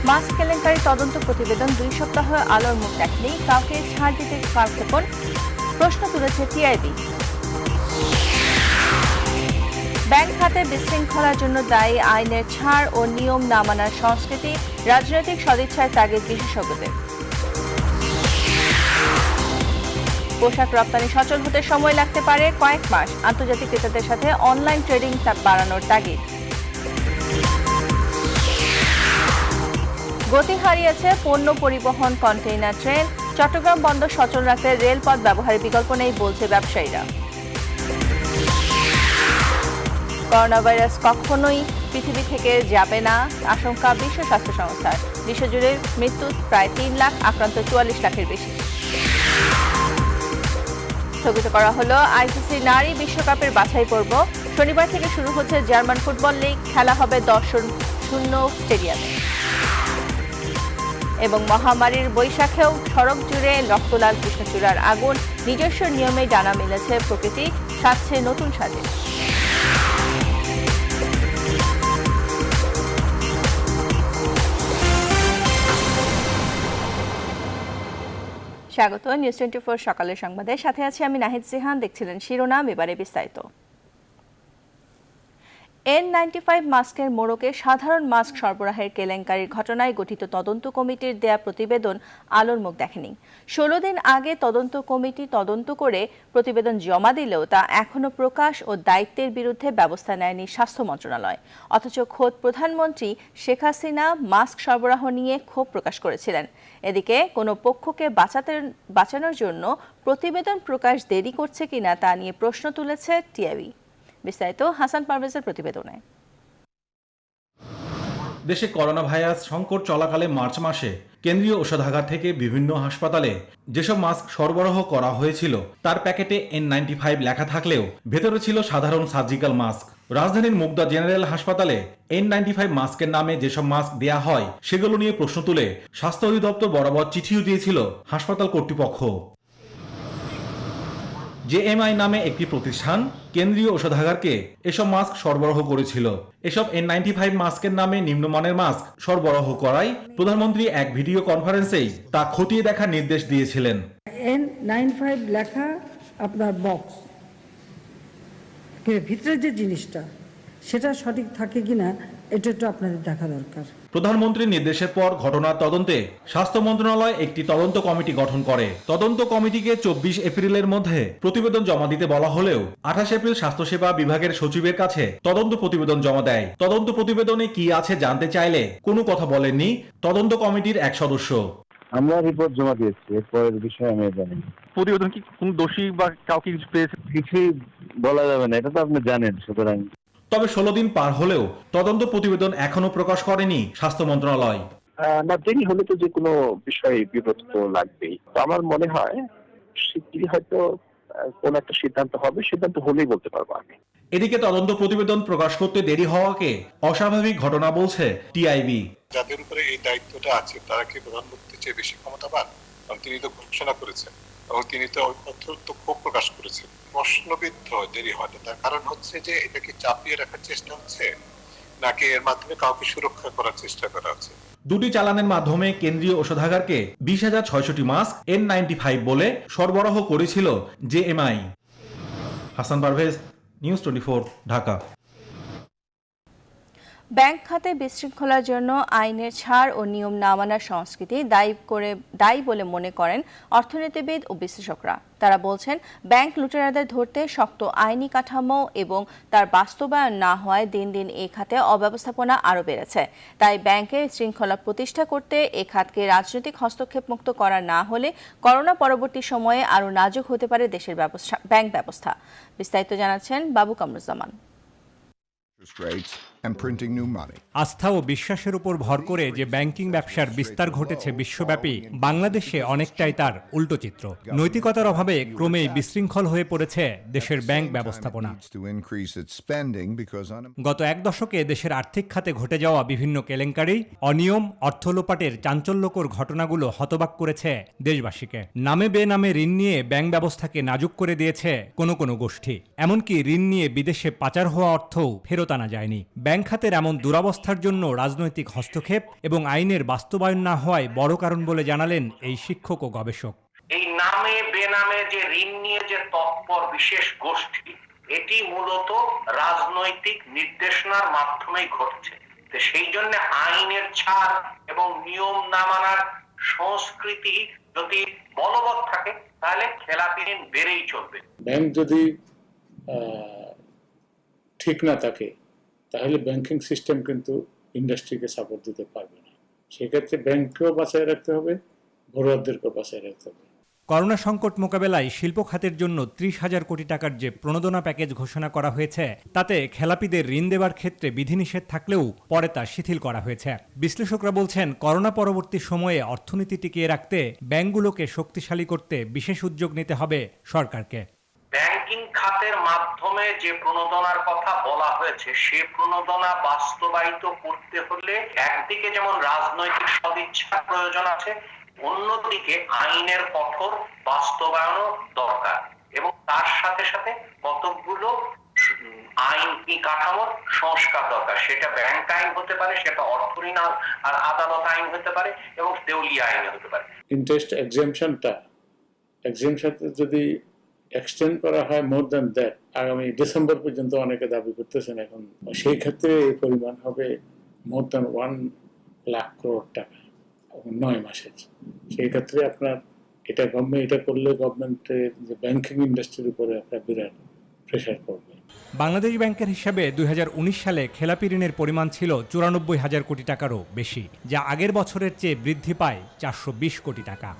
Mask কেলেঙ্কারি তদন্ত প্রতিবেদন 2 সপ্তাহ আলোর মুখ দেখেনি, কাউকে ছাড় দিতে কার্যকর প্রশ্ন তুলেছে টিআইবি। ব্যাংক খাতে বিশৃঙ্খলার জন্য দায়ী আইনের ছাড় ও নিয়ম না মানার সংস্কৃতি, রাজনৈতিক সদিচ্ছার তাগিদ বিশেষজ্ঞদের। পোশাক রপ্তানি সচল হতে সময় লাগতে পারে কয়েক মাস, আন্তর্জাতিক ক্রেতাদের সাথে অনলাইন ট্রেডিং বাড়ানোর তাগিদ। গতি হারিয়েছে পণ্য পরিবহন কন্টেইনার ট্রেন, চট্টগ্রাম বন্দর সচল রাখতে রেলপথ ব্যবহারের বিকল্প নেই বলছে ব্যবসায়ীরা। করোনা ভাইরাস কখনোই পৃথিবী থেকে যাবে না আশঙ্কা বিশ্ব স্বাস্থ্য সংস্থার। বিশ্বজুড়ে মৃত্যু প্রায় 3 লাখ, আক্রান্ত 44 লাখের বেশি। স্থগিত করা হলো আইসিসি নারী বিশ্বকাপের বাছাই পর্ব। শনিবার থেকে শুরু হচ্ছে জার্মান ফুটবল লিগ, খেলা হবে দর্শন-শূন্য স্টেডিয়ামে। এবং মহামারীর বৈশাখেও সড়ক জুড়ে রক্তলাল কৃষ্ণচূড়ার আগুন, নিজস্ব নিয়মে ডানা মেলেছে প্রকৃতি, সাজছে নতুন সাজে। স্বাগত নিউজ 24 সকালের সংবাদের সাথে আছি আমি নাহিদ জিহান। দেখছিলেন শিরোনাম, এবারে বিস্তারিত। N95 মাস্কের মোড়কে সাধারণ মাস্ক সরবরাহের কেলেঙ্কারির ঘটনায় গঠিত তদন্ত কমিটির দেয়া প্রতিবেদন আলোর মুখ দেখেনি। 16 দিন আগে তদন্ত কমিটি তদন্ত করে প্রতিবেদন জমা দিলেও তা এখনো প্রকাশ ও দায়িত্বের বিরুদ্ধে ব্যবস্থা নেয়নি স্বাস্থ্য মন্ত্রণালয়। অথচ খোদ প্রধানমন্ত্রী শেখ হাসিনা মাস্ক সরবরাহ নিয়ে ক্ষোভ প্রকাশ করেছিলেন। এদিকে কোনো পক্ষকে বাঁচানোর জন্য প্রতিবেদন প্রকাশ দেরি করছে কিনা তা নিয়ে প্রশ্ন তুলেছে টিআইবি। বিস্তারিত হাসান পারভেজের প্রতিবেদনে। দেশে করোনা ভাইরাস সংকট চলাকালে মার্চ মাসে কেন্দ্রীয় ঔষধাগার থেকে বিভিন্ন হাসপাতালে যেসব মাস্ক সরবরাহ করা হয়েছিল তার প্যাকেটে N95 লেখা থাকলেও ভেতরে ছিল সাধারণ সার্জিক্যাল মাস্ক। রাজধানীর মুগদা জেনারেল হাসপাতালে N95 মাস্কের নামে যেসব মাস্ক দেয়া হয় সেগুলো নিয়ে প্রশ্ন তুলে স্বাস্থ্য অধিদপ্তর বরাবর চিঠিও দিয়েছিল হাসপাতাল কর্তৃপক্ষ। জেএমআই নামে একটি প্রতিষ্ঠান কেন্দ্রীয় ঔষধাগারকে এসব মাস্ক সরবরাহ করেছিল। এসব N95 মাস্কের নামে নিম্নমানের মাস্ক সরবরাহ করায় প্রধানমন্ত্রী এক ভিডিও কনফারেন্সেই তা খতিয়ে দেখার নির্দেশ দিয়েছিলেন। N95 লেখা আপনার বক্স, ভিতরে যে জিনিসটা সেটা সঠিক থাকে কিনা এটা একটু আপনাদের দেখা দরকার। প্রধানমন্ত্রীর নির্দেশের পর ঘটনার তদন্তে স্বাস্থ্য মন্ত্রণালয় একটি তদন্ত কমিটি গঠন করে। তদন্ত কমিটিকে 24 এপ্রিলের মধ্যে প্রতিবেদন জমা দিতে বলা হলেও 28 এপ্রিল স্বাস্থ্যসেবা বিভাগের সচিবের কাছে তদন্ত প্রতিবেদন জমা দেয়। তদন্ত প্রতিবেদনে কি আছে জানতে চাইলে কোনো কথা বলেননি তদন্ত কমিটির এক সদস্য। আমরা রিপোর্ট জমা দিয়েছি, এরপরের বিষয়ে আমি জানি। প্রতিবেদন কি কোন দোষী বা কাউকে কিছু পেয়েছে? কিছুই বলা যাবে না, এটা তো আপনি জানেন। সুতরাং তবে 16 দিন পার হলেও তদন্ত প্রতিবেদন এখনো প্রকাশ করেনি স্বাস্থ্য মন্ত্রণালয়। না, দেরি হলে তো যে কোনো বিষয়ে বিরোধ তো লাগবেই। তো আমার মনে হয় শিগগিরই হয়তো কোন একটা সিদ্ধান্ত হবে, সিদ্ধান্ত হলেই বলতে পারবো আমি। এদিকে তদন্ত প্রতিবেদন প্রকাশ করতে দেরি হওয়াকে অস্বাভাবিক ঘটনা বলছে টিআইবি। যাদের উপরে এই দায়িত্বটা আছে তারা কি প্রধানমন্ত্রীর চেয়ে বেশি ক্ষমতাবান? কারণ তিনি তো ঘোষণা করেছেন এবং তিনি তো অত্যন্ত ক্ষোভ প্রকাশ করেছেন। প্রশ্নবিদ্ধ দেরি হয়তো তার কারণ হচ্ছে যে এটা কি চাপিয়ে রাখার চেষ্টা হচ্ছে নাকি এর মাধ্যমে কাউকে সুরক্ষা করার চেষ্টা করা হচ্ছে। দুটি চালানের মাধ্যমে কেন্দ্রীয় ঔষধাগারকে 20,600টি মাস্ক N95 বলে সরবরাহ করেছিল JMI. Hasan Parvez, news 24, Dhaka. Bank খাতে বিশৃঙ্খলার জন্য আইনের ছাড় ও নিয়ম না মানার সংস্কৃতি দায়ী বলে মনে করেন অর্থনীতিবিদ ও বিশ্লেষকরা। তারা বলছেন, ব্যাংক লুটেরাদের ধরতে শক্ত আইনি কাঠামো এবং তার বাস্তবায়ন না হওয়ায় দিন দিন এ খাতে অব্যবস্থাপনা আরও বেড়েছে। তাই ব্যাংকের শৃঙ্খলা প্রতিষ্ঠা করতে এ খাতকে রাজনৈতিক হস্তক্ষেপ মুক্ত করা না হলে করোনা পরবর্তী সময়ে আরও নাজুক হতে পারে দেশের ব্যাংক ব্যবস্থা। বিস্তারিত জানাচ্ছেন বাবু কামরুজ্জামান। আস্থা ও বিশ্বাসের উপর ভর করে যে ব্যাংকিং ব্যবসার বিস্তার ঘটেছে বিশ্বব্যাপী, বাংলাদেশে অনেকটাই তার উল্টো চিত্র। নৈতিকতার অভাবে ক্রমেই বিশৃঙ্খল হয়ে পড়েছে দেশের ব্যাংক ব্যবস্থাপনা। গত এক দশকে দেশের আর্থিক খাতে ঘটে যাওয়া বিভিন্ন কেলেঙ্কারি, অনিয়ম, অর্থ লোপাটের চাঞ্চল্যকর ঘটনাগুলো হতবাক করেছে দেশবাসীকে। নামে বেনামে ঋণ নিয়ে ব্যাংক ব্যবস্থাকে নাজুক করে দিয়েছে কোনো কোনো গোষ্ঠী। এমনকি ঋণ নিয়ে বিদেশে পাচার হওয়া অর্থও ফেরত আনা যায়নি। ব্যাংক খাতের এমন দুরবস্থার জন্য রাজনৈতিক হস্তক্ষেপ এবং আইনের বাস্তবায়ন না হওয়ায় বড় কারণ বলে জানালেন এই শিক্ষক ও গবেষক। এই নামে বেনামে যে ঋণ নিয়ে যে তৎপর বিশেষ গোষ্ঠী, এটি মূলত রাজনৈতিক নির্দেশনার মাধ্যমেই ঘটছে। তো সেই জন্য আইনের ছাড় এবং নিয়ম না মানার সংস্কৃতি যদি বলবৎ থাকে তাহলে খেলাপি ঋণ বেড়েই চলবে। ব্যাংক যদি ঠিক না থাকে তাহলে ব্যাংকিং সিস্টেম কিন্তু ইন্ডাস্ট্রিকে সাপোর্ট দিতে পারবে না। সেক্ষেত্রে ব্যাংককেও বাঁচায় রাখতে হবে, বড়ুয়াদেরকেও বাঁচায় রাখতে হবে। করোনা সংকট মোকাবেলায় শিল্প খাতের জন্য 30,000 কোটি টাকার যে প্রণোদনা প্যাকেজ ঘোষণা করা হয়েছে তাতে খেলাপিদের ঋণ দেওয়ার ক্ষেত্রে বিধিনিষেধ থাকলেও পরে তা শিথিল করা হয়েছে। বিশ্লেষকরা বলছেন, করোনা পরবর্তী সময়ে অর্থনীতি টিকিয়ে রাখতে ব্যাংকগুলোকে শক্তিশালী করতে বিশেষ উদ্যোগ নিতে হবে সরকারকে। ব্যাংকিং খাতের মাধ্যমে যে প্রণোদনার কথা বলা হয়েছে সে প্রণোদনা বাস্তবায়িত করতে হলে একদিকে যেমন রাজনৈতিক সদিচ্ছার প্রয়োজন আছে, অন্যদিকে আইনের কঠোর বাস্তবায়নও দরকার এবং তার সাথে সাথে কতগুলো আইনি কাঠামোর সংস্কার দরকার। সেটা ব্যাংক আইন হতে পারে, সেটা অর্থ ঋণ আর আদালত আইন হতে পারে এবং দেউলিয়া আইন হতে পারে। ইন্টারেস্ট এক্সেমশনটা যদি এক্সটেন্ড করা হয় মোর দ্যান দ্যাট, আগামী ডিসেম্বর পর্যন্ত অনেকে দাবি করতেছেন এখন, সেই ক্ষেত্রে এই পরিমাণ হবে মোর দ্যান 1 লাখ করোড় টাকা 9 মাসের। সেই ক্ষেত্রে আপনার এটা করলে গভর্নমেন্টের যে ব্যাংকিং ইন্ডাস্ট্রির উপরে একটা বিরাট প্রেশার পড়বে। বাংলাদেশ ব্যাংকের হিসাবে 2019 সালে খেলাপি ঋণের পরিমাণ ছিল 94,000 কোটি টাকারও বেশি, যা আগের বছরের চেয়ে বৃদ্ধি পায় 420 কোটি টাকা।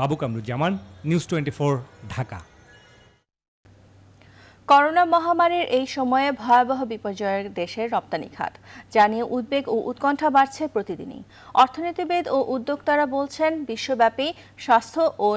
বাবু কামরুজ্জামান, নিউজ 24, ঢাকা। করোনা মহামারীর এই সময়ে ভয়াবহ বিপর্যয়ের দেশের রপ্তানি খাত, যা নিয়ে উদ্বেগ ও উৎকণ্ঠা বাড়ছে প্রতিদিনই। অর্থনীতিবিদ ও উদ্যোক্তারা বলছেন, বিশ্বব্যাপী স্বাস্থ্য ও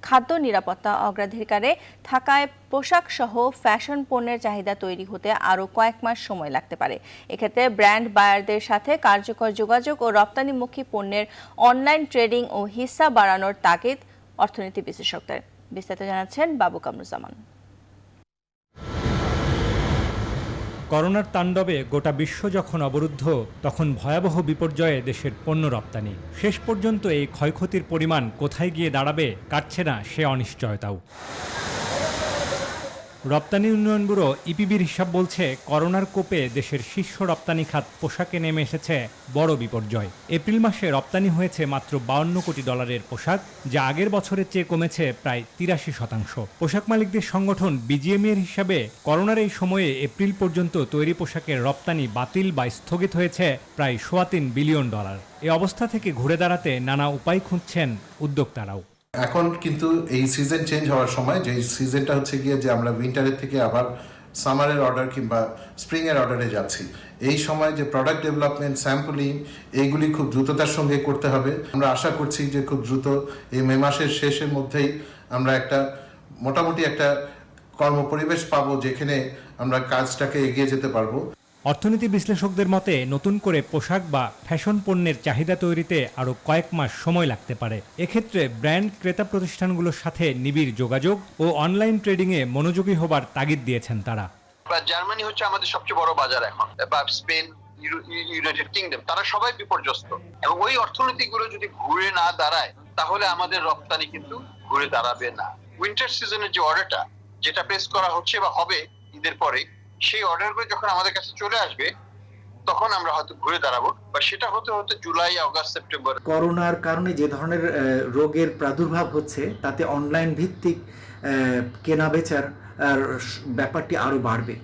খাদ্য নিরাপত্তা অগ্রাধিকারে থাকায় পোশাক সহ ফ্যাশন পণ্যের চাহিদা তৈরি হতে আরও কয়েক মাস সময় লাগতে পারে। এক্ষেত্রে ব্র্যান্ড বায়ারদের সাথে কার্যকর যোগাযোগ ও রপ্তানিমুখী পণ্যের অনলাইন ট্রেডিং ও হিস্সা বাড়ানোর তাগিদ অর্থনীতি বিশেষজ্ঞদের। বিস্তারিত জানাচ্ছেন বাবু কামরুজ্জামান। করোনার তাণ্ডবে গোটা বিশ্ব যখন অবরুদ্ধ, তখন ভয়াবহ বিপর্যয়ে দেশের পণ্য রপ্তানি। শেষ পর্যন্ত এই ক্ষয়ক্ষতির পরিমাণ কোথায় গিয়ে দাঁড়াবে কাটছে না সে অনিশ্চয়তাও। রপ্তানি উন্নয়ন ব্যুরো ইপিবির হিসাব বলছে, করোনার কোপে দেশের শীর্ষ রপ্তানি খাত পোশাকে নেমে এসেছে বড় বিপর্যয়। এপ্রিল মাসে রপ্তানি হয়েছে মাত্র $52 কোটি পোশাক, যা আগের বছরের চেয়ে কমেছে প্রায় 83%। পোশাক মালিকদের সংগঠন বিজিএমই এর হিসাবে করোনার এই সময়ে এপ্রিল পর্যন্ত তৈরি পোশাকের রপ্তানি বাতিল বা স্থগিত হয়েছে প্রায় $3.25 বিলিয়ন। এই অবস্থা থেকে ঘুরে দাঁড়াতে নানা উপায় খুঁজছেন উদ্যোক্তারাও। এখন কিন্তু এই সিজন চেঞ্জ হওয়ার সময়, যে সিজনটা হচ্ছে গিয়ে যে আমরা উইন্টারের থেকে আবার সামারের অর্ডার কিংবা স্প্রিংয়ের অর্ডারে যাচ্ছি, এই সময় যে প্রোডাক্ট ডেভেলপমেন্ট, স্যাম্পলিং, এইগুলি খুব দ্রুততার সঙ্গে করতে হবে। আমরা আশা করছি যে খুব দ্রুত এই মে মাসের শেষের মধ্যেই আমরা মোটামুটি একটা কর্মপরিবেশ পাবো যেখানে আমরা কাজটাকে এগিয়ে যেতে পারবো। অর্থনীতি বিশ্লেষকদের মতে, নতুন করে পোশাক বা ফ্যাশন পণ্যের চাহিদা তৈরিতে আরও কয়েক মাস সময় লাগতে পারে। এক্ষেত্রে ব্র্যান্ড ক্রেতা প্রতিষ্ঠানগুলোর সাথে নিবিড় যোগাযোগ ও অনলাইন ট্রেডিংয়ে মনোযোগী হবার তাগিদ দিয়েছেন তারা। জার্মানি হচ্ছে আমাদের সবচেয়ে বড় বাজার এখন, বা স্পেন, ইউনাইটেড কিংডম, তারা সবাই বিপর্যস্ত এবং ওই অর্থনীতিগুলো যদি ঘুরে না দাঁড়ায় তাহলে আমাদের রপ্তানি কিন্তু ঘুরে দাঁড়াবে না। উইন্টার সিজনের যে অর্ডারটা যেটা প্লেস করা হচ্ছে বা হবে ঈদের পরে, সেই অর্ডারগুলো যখন আমাদের কাছে চলে আসবে তখন আমরা হয়তো ঘুরে দাঁড়াবো, বা সেটা হতে হতে জুলাই, আগস্ট, সেপ্টেম্বর। করোনার কারণে যে ধরনের রোগের প্রাদুর্ভাব হচ্ছে, তাতে অনলাইন ভিত্তিক কেনা বেচার ব্যাপারটি আরও বাড়বে।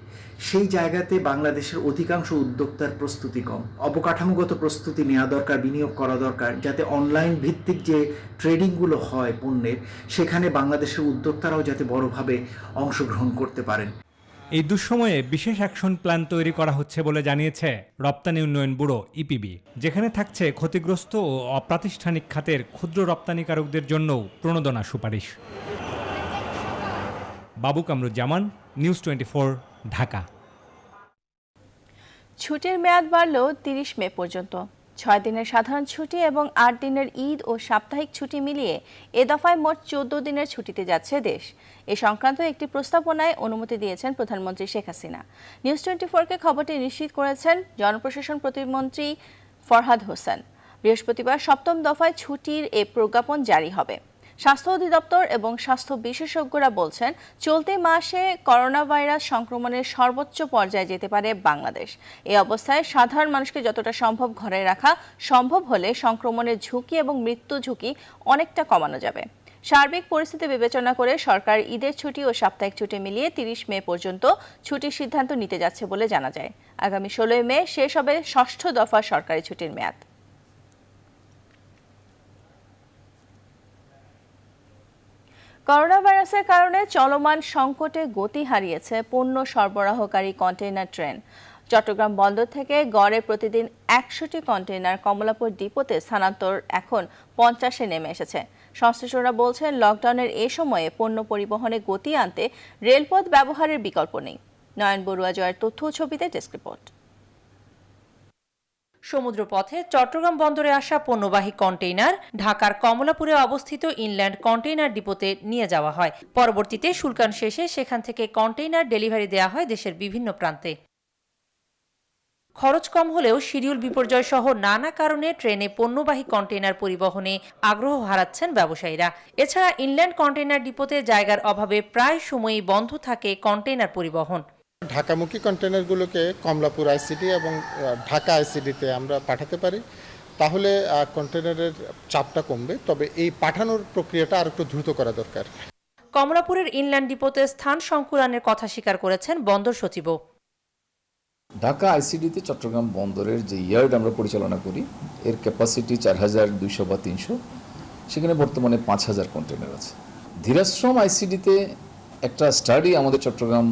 সেই জায়গাতে বাংলাদেশের অধিকাংশ উদ্যোক্তার প্রস্তুতি কম। অবকাঠামোগত প্রস্তুতি নেওয়া দরকার, বিনিয়োগ করা দরকার, যাতে অনলাইন ভিত্তিক যে ট্রেডিংগুলো হয় পণ্যের, সেখানে বাংলাদেশের উদ্যোক্তারাও যাতে বড়ভাবে অংশগ্রহণ করতে পারেন। এই দুঃসময়ে বিশেষ অ্যাকশন প্ল্যান তৈরি করা হচ্ছে বলে জানিয়েছে রপ্তানি উন্নয়ন ব্যুরো ইপিবি, যেখানে থাকছে ক্ষতিগ্রস্ত ও অপ্রাতিষ্ঠানিক খাতের ক্ষুদ্র রপ্তানিকারকদের জন্যও প্রণোদনা সুপারিশ। বাবু কামরুজ্জামান, নিউজ 24, ঢাকা। ছুটির মেয়াদ বাড়ল 30 মে পর্যন্ত। 6 দিনের সাধারণ ছুটি এবং 8 দিনের ঈদ ও সাপ্তাহিক ছুটি মিলিয়ে এ দফায় মোট 14 দিনের ছুটিতে যাচ্ছে দেশ। এ সংক্রান্ত একটি প্রস্তাবনায় অনুমতি দিয়েছেন প্রধানমন্ত্রী শেখ হাসিনা। নিউজ 24-কে খবরটি নিশ্চিত করেছেন জনপ্রশাসন প্রতিমন্ত্রী ফরহাদ হোসেন। বৃহস্পতিবার 7ম দফায় ছুটির এ প্রজ্ঞাপন জারি হবে। স্বাস্থ্য অধিদপ্তর এবং স্বাস্থ্য বিশেষজ্ঞরা বলছেন, চলতি মাসে করোনা ভাইরাস সংক্রমণের সর্বোচ্চ পর্যায়ে যেতে পারে বাংলাদেশ। এই অবস্থায় সাধারণ মানুষকে যতটা সম্ভব ঘরে রাখা সম্ভব হলে সংক্রমণের ঝুঁকি এবং মৃত্যু ঝুঁকি অনেকটা কমানো যাবে। সার্বিক পরিস্থিতি বিবেচনা করে সরকার ঈদের ছুটি ও সাপ্তাহিক ছুটি মিলিয়ে 30 মে পর্যন্ত ছুটির সিদ্ধান্ত নিতে যাচ্ছে বলে জানা যায়। আগামী 16 মে শেষ হবে 6ষ্ঠ দফা সরকারি ছুটির মেয়াদ। করোনা ভাইরাসের কারণে চলমান সংকটে গতি হারিয়েছে পণ্য সরবরাহকারী কন্টেইনার ট্রেন। চট্টগ্রাম বন্দর থেকে গড়ে প্রতিদিন 100টি কন্টেইনার কমলাপুর ডিপোতে স্থানান্তর এখন 50-এ নেমে এসেছে। সংশ্লিষ্টরা বলছেন, লকডাউনের এ সময়ে পণ্য পরিবহনে গতি আনতে রেলপথ ব্যবহারের বিকল্প নেই। নয়ন বড়ুয়া জয়ের তথ্য ছবিতে ডেস্ক রিপোর্ট। সমুদ্রপথে চট্টগ্রাম বন্দরে আসা পণ্যবাহী কন্টেইনার ঢাকার কমলাপুরে অবস্থিত ইনল্যান্ড কন্টেইনার ডিপোতে নিয়ে যাওয়া হয়। পরবর্তীতে শুল্কান শেষে সেখান থেকে কন্টেইনার ডেলিভারি দেওয়া হয় দেশের বিভিন্ন প্রান্তে। খরচ কম হলেও শিডিউল বিপর্যয় সহ নানা কারণে ট্রেনে পণ্যবাহী কন্টেইনার পরিবহনে আগ্রহ হারাচ্ছেন ব্যবসায়ীরা। এছাড়া ইনল্যান্ড কন্টেইনার ডিপোতে জায়গার অভাবে প্রায় সময়ই বন্ধ থাকে কন্টেইনার পরিবহন। ঢাকামুখী কন্টেনারগুলোকে কমলাপুর আইসিডি এবং ঢাকা আইসিডিতে আমরা পাঠাতে পারি, তাহলে কন্টেনারের চাপটা কমবে। তবে এই পাঠানোর প্রক্রিয়াটা আর একটু দ্রুত করা দরকার। কমলাপুরের ইনল্যান্ড ডিপোতে স্থান সংকুলানের কথা স্বীকার করেছেন বন্দর সচিবও। ঢাকা আইসিডিতে চট্টগ্রাম বন্দরের যে ইয়ার্ড আমরা পরিচালনা করি, এর ক্যাপাসিটি 4200 বা 300, সেখানে বর্তমানে 5000 কন্টেনার আছে। ধীরাশ্রম আইসিডিতে একটা স্টাডি আমাদের চট্টগ্রাম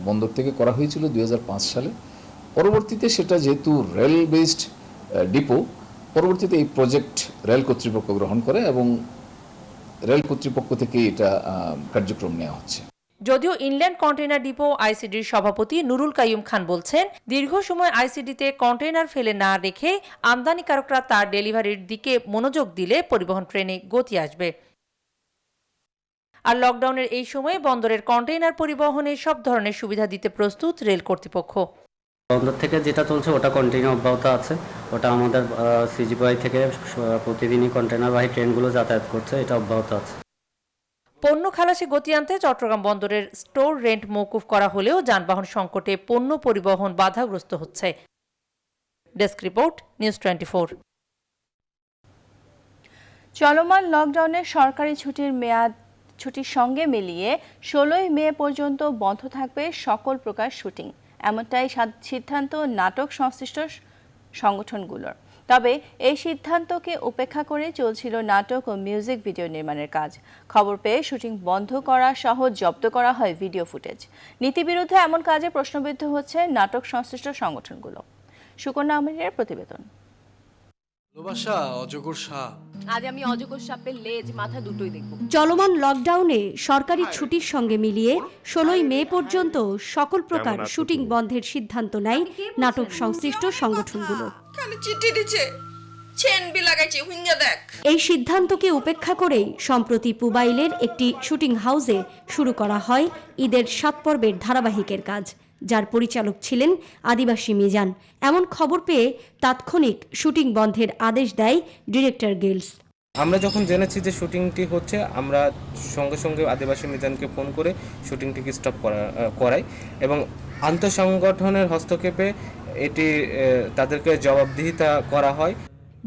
বন্দর থেকে করা হয়েছিল 2005 সালে। পরবর্তীতে সেটা যেহেতু রেল বেসড ডিপো, পরবর্তীতে এই প্রজেক্ট রেল কর্তৃপক্ষ গ্রহণ করে এবং রেল কর্তৃপক্ষ থেকে এটা কার্যক্রম নেওয়া হচ্ছে। যদিও ইনল্যান্ড কন্টেইনার ডিপো আইসিডির সভাপতি নুরুল কাইয়ুম খান বলছেন, দীর্ঘ সময় আইসিডিতে কন্টেইনার ফেলে না রেখে আমদানিকারকরা তার ডেলিভারির দিকে মনোযোগ দিলে পরিবহন ট্রেনে গতি আসবে। আর লকডাউনের এই সময়ে বন্দরের কন্টেইনার পরিবহনে সব ধরনের সুবিধা দিতে প্রস্তুত রেল কর্তৃপক্ষ। বন্দর থেকে যেটা চলছে ওটা কন্টিনিউ অব্যাহত আছে। ওটা আমাদের সিজিপিআই থেকে প্রতিদিনই কন্টেইনারবাহী ট্রেনগুলো যাতায়াত করছে, এটা অব্যাহত আছে। পণ্য খালাসে গতি আনতে চট্টগ্রাম বন্দরের স্টোর রেন্ট মওকুফ করা হলেও যানবাহন সংকটে পণ্য পরিবহন বাধাগ্রস্ত হচ্ছে। Desk report, news 24। চলমান লকডাউনে সরকারি ছুটির সঙ্গে মিলিয়ে 16 মে পর্যন্ত বন্ধ থাকবে সকল প্রকার শুটিং, এমনটাই সিদ্ধান্ত নাটক সংশ্লিষ্ট সংগঠনগুলোর। তবে এই সিদ্ধান্তকে উপেক্ষা করে চলছিল নাটক ও মিউজিক ভিডিও নির্মাণের কাজ। খবর পেয়ে শুটিং বন্ধ করা সহ জব্দ করা হয় ভিডিও ফুটেজ। নীতিবিরুদ্ধে এমন কাজে প্রশ্নবিদ্ধ হচ্ছে নাটক সংশ্লিষ্ট সংগঠনগুলো। সুকন্যা আমিরের প্রতিবেদন। আজ আমি অজগর সাপের লেজ মাথা দুটোই দেখব। চলমান লকডাউনে সরকারি ছুটির সঙ্গে মিলিয়ে 16 মে পর্যন্ত সকল প্রকার শুটিং বন্ধের সিদ্ধান্ত নেয় নাটক সংশ্লিষ্ট সংগঠনগুলো। এই সিদ্ধান্তকে উপেক্ষা করেই সম্প্রতি পুবাইলের একটি শুটিং হাউসে শুরু করা হয় ঈদের 7 পর্বের ধারাবাহিকের কাজ, যার পরিচালক ছিলেন আদিবাসী মিজান। এমন খবর পেয়ে তাৎক্ষণিক শুটিং বন্ধের আদেশ দেয় ডিরেক্টর গিল্ডস। আমরা যখন জেনেছি যে শুটিংটি হচ্ছে, আমরা সঙ্গে সঙ্গে আদিবাসী মিজানকে ফোন করে শুটিংটিকে স্টপ করাই এবং আন্তঃসংগঠনের হস্তক্ষেপে এটি তাদেরকে জবাবদিহিতা করা হয়।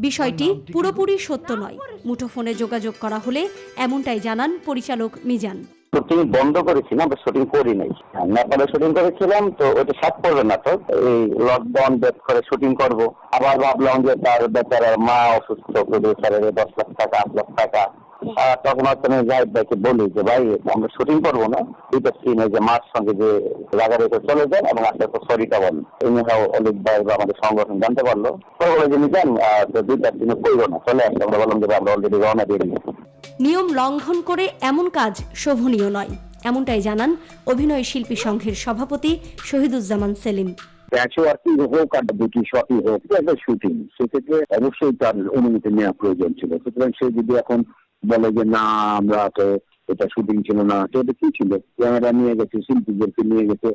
বিষয়টি পুরোপুরি সত্য নয়। মুঠোফোনে যোগাযোগ করা হলে এমনটাই জানান পরিচালক মিজান। শুটিং বন্ধ করেছি না, শুটিং করি নাই। নেপালে শুটিং করেছিলাম, তো ওটা 7 পর্বের নাটক। এই লকডাউন ব্যাক করে শুটিং করব। আবার ভাবলাম যে তার বেচারার মা অসুস্থ, প্রডিউসারের 10 লাখ টাকা 8 লাখ টাকা। তখন হয়তো আমি জাহিদ ভাইকে বলি যে ভাই আমরা শুটিং করবো না, দুইটা সিন যে মার সঙ্গে যে জায়গা রেখে চলে যান এবং আস্তে আস্তে সরিটা বলেন। এমনিও অলিক ভাই বা আমাদের সংগঠন জানতে পারলো, পরে যে নিজান দুইটা সিনে করবো না, চলে আসলে আমরা বললাম যে আমরা অলরেডি রওনা দিয়ে দিয়েছি। নিয়ম লঙ্ঘন করে এমন কাজ শোভনীয় নয়, এমনটাই জানান অভিনয় শিল্পী সংঘের সভাপতি শহীদুজ্জামান সেলিম। প্যাচ ওয়ার্কিং হোক আর দুটি শটই হোক, একটা শুটিং, সেক্ষেত্রে অবশ্যই তার অনুমতি নেওয়া প্রয়োজন ছিল। সুতরাং সে যদি এখন বলে যে না আমরা তো এটা শুটিং ছিল না, তো এটা কি ছিল, ক্যামেরা নিয়ে গেছে, শিল্পীদেরকে নিয়ে গেছে।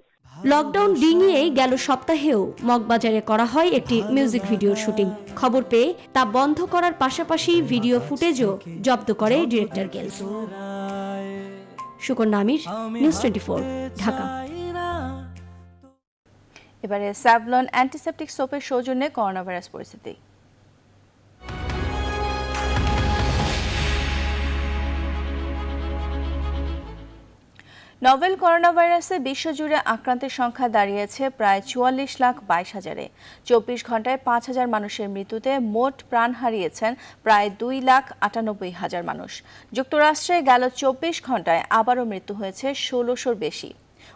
লকডাউন ডিঙিয়ে গেল সপ্তাহেও মগবাজারে করা হয় একটি মিউজিক ভিডিওর শুটিং। খবর পেয়ে তা বন্ধ করার পাশাপাশি ভিডিও ফুটেজও জব্দ করে ডিরেক্টর গিল্ড। সুকন্যা আমির, নিউজ 24, ঢাকা। এবারে স্যাভলন অ্যান্টিসেপটিক সোপের সৌজন্যে করোনা ভাইরাস পরিস্থিতি। নভেল করোনা ভাইরাসে বিশ্বজুড়ে আক্রান্তের সংখ্যা দাঁড়িয়েছে প্রায় 44,22,000-এ। 24 ঘন্টায় 5,000 মানুষের মৃত্যুতে মোট প্রাণ হারিয়েছেন প্রায় 2,98,000 মানুষ। যুক্তরাষ্ট্রে গেল 24 ঘন্টায় আবারও মৃত্যু হয়েছে 1600-র বেশি।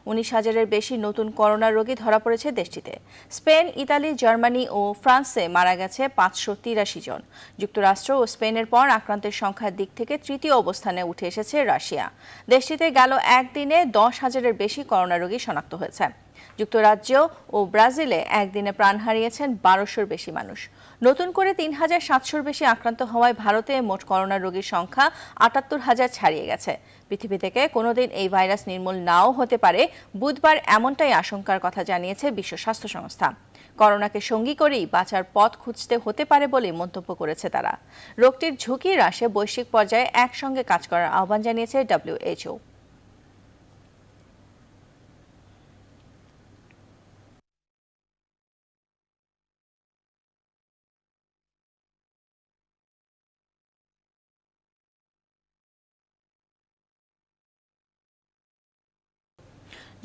19,000-এর বেশি নতুন করোনা রোগী ধরা পড়েছে দেশটিতে। স্পেন, ইতালি, জার্মানি ও ফ্রান্সে মারা গেছে 583 জন। যুক্তরাষ্ট্র ও স্পেনের পর আক্রান্তের সংখ্যার দিক থেকে তৃতীয় অবস্থানে উঠে এসেছে রাশিয়া। দেশটিতে গেল একদিনে 10,000-এর বেশি করোনা রোগী শনাক্ত হয়েছে। যুক্তরাজ্য ও ব্রাজিলে একদিনে প্রাণ হারিয়েছেন 1200-র বেশি মানুষ। নতুন করে 3,700-র বেশি আক্রান্ত হওয়ায় ভারতে মোট করোনা রোগীর সংখ্যা 78,000 ছাড়িয়ে গেছে। পৃথিবী থেকে কোনোদিন এই ভাইরাস নির্মূল নাও হতে পারে, বুধবার এমনটাই আশঙ্কার কথা জানিয়েছে বিশ্ব স্বাস্থ্য সংস্থা। করোনাকে সঙ্গী করেই বাঁচার পথ খুঁজতে হতে পারে বলে মন্তব্য করেছে তারা। রোগটির ঝুঁকি হ্রাসে বৈশ্বিক পর্যায়ে একসঙ্গে কাজ করার আহ্বান জানিয়েছে WHO।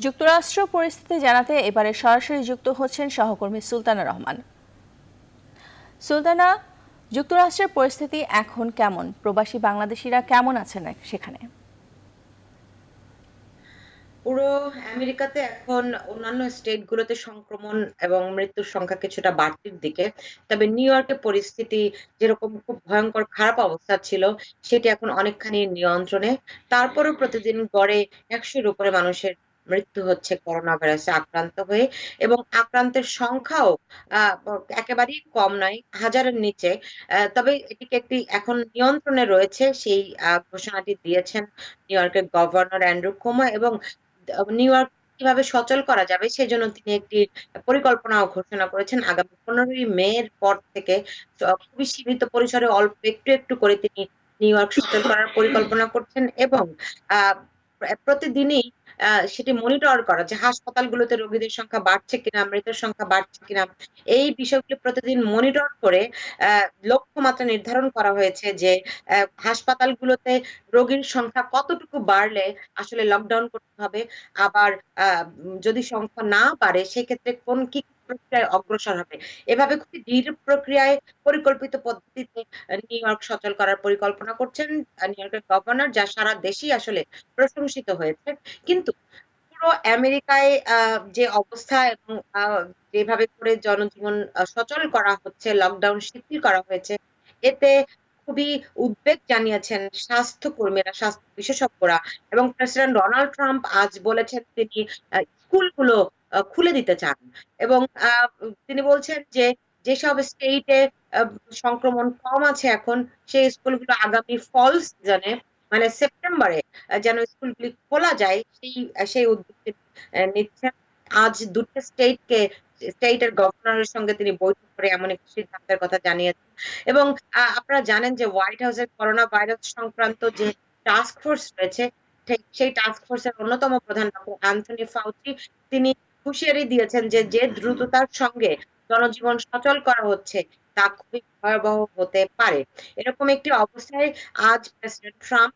যুক্তরাষ্ট্র পরিস্থিতি জানাতে এবারে সরাসরি যুক্ত হচ্ছেন সহকর্মী সুলতানা রহমান। সুলতানা, যুক্তরাষ্ট্রের পরিস্থিতি এখন কেমন? প্রবাসী বাংলাদেশিরা কেমন আছেন সেখানে? পুরো আমেরিকাতে এখন অন্যান্য স্টেটগুলোতে সংক্রমণ এবং মৃত্যুর সংখ্যা কিছুটা বাড়তির দিকে। তবে নিউ ইয়র্কের পরিস্থিতি যেরকম খুব ভয়ঙ্কর খারাপ অবস্থা ছিল, সেটি এখন অনেকখানি নিয়ন্ত্রণে। তারপরেও প্রতিদিন গড়ে 100-র উপরে মানুষের মৃত্যু হচ্ছে করোনা ভাইরাসে আক্রান্ত হয়ে, এবং আক্রান্তের সংখ্যাও একেবারেই কম নয়, 1000-এর নিচে। তবে এটিকে একটি এখন নিয়ন্ত্রণে রয়েছে, সেই ঘোষণাটি দিয়েছেন নিউ ইয়র্কের গভর্নর অ্যান্ড্রু কুমো। এবং নিউ ইয়র্ক কিভাবে সচল করা যাবে সেজন্য তিনি একটি পরিকল্পনাও ঘোষণা করেছেন। আগামী 15ই মের পর থেকে খুবই সীমিত পরিসরে অল্প একটু একটু করে তিনি নিউ ইয়র্ক সচল করার পরিকল্পনা করছেন, এবং প্রতিদিনই সেটি মনিটর করা যে হাসপাতালগুলোতে রোগীদের সংখ্যা বাড়ছে কিনা, মৃতের সংখ্যা বাড়ছে কিনা, এই বিষয়গুলো প্রতিদিন মনিটর করে লক্ষ্যমাত্রা নির্ধারণ করা হয়েছে যে হাসপাতালগুলোতে রোগীর সংখ্যা কতটুকু বাড়লে আসলে লকডাউন করতে হবে, আবার যদি সংখ্যা না বাড়ে সেক্ষেত্রে কি প্রক্রিয়ায় অগ্রসর হবে। এভাবে খুবই দৃঢ় প্রক্রিয়ায় পরিকল্পিত পদ্ধতিতে নিউ ইয়র্ক সচল করার পরিকল্পনা করছেন নিউ ইয়র্কের গভর্নর, যা সারা দেশেই আসলে প্রশংসিত হয়েছে। কিন্তু পুরো আমেরিকায় যে অবস্থা এবং যেভাবে করে জনজীবন সচল করা হচ্ছে, লকডাউন শিথিল করা হয়েছে, এতে খুবই উদ্বেগ জানিয়েছেন স্বাস্থ্যকর্মীরা, স্বাস্থ্য বিশেষজ্ঞরা। এবং প্রেসিডেন্ট ডোনাল্ড ট্রাম্প আজ বলেছেন তিনি স্কুলগুলো খুলে দিতে চান, এবং তিনি বলছেন যে যেসব স্টেটে সংক্রমণ কম আছে এখন, সেই স্কুলগুলো আগামী ফল সিজনে মানে সেপ্টেম্বরে যেন স্কুলগুলি খোলা যায়, সেই উদ্যোগ নিচ্ছেন। আজ দুটো স্টেটের গভর্নরের সঙ্গে তিনি বৈঠক করে এমন একটি সিদ্ধান্তের কথা জানিয়েছেন। এবং আপনারা জানেন যে হোয়াইট হাউসের করোনা ভাইরাস সংক্রান্ত যে টাস্ক ফোর্স রয়েছে, সেই টাস্ক ফোর্সের অন্যতম প্রধান ডক্টর অ্যান্থনি ফাউচি তিনি হুঁশিয়ারি দিয়েছেন যে দ্রুততার সঙ্গে জনজীবন সচল করা হচ্ছে তা খুবই ভয়াবহ হতে পারে। এরকম একটি অবস্থায় আজ প্রেসিডেন্ট ট্রাম্প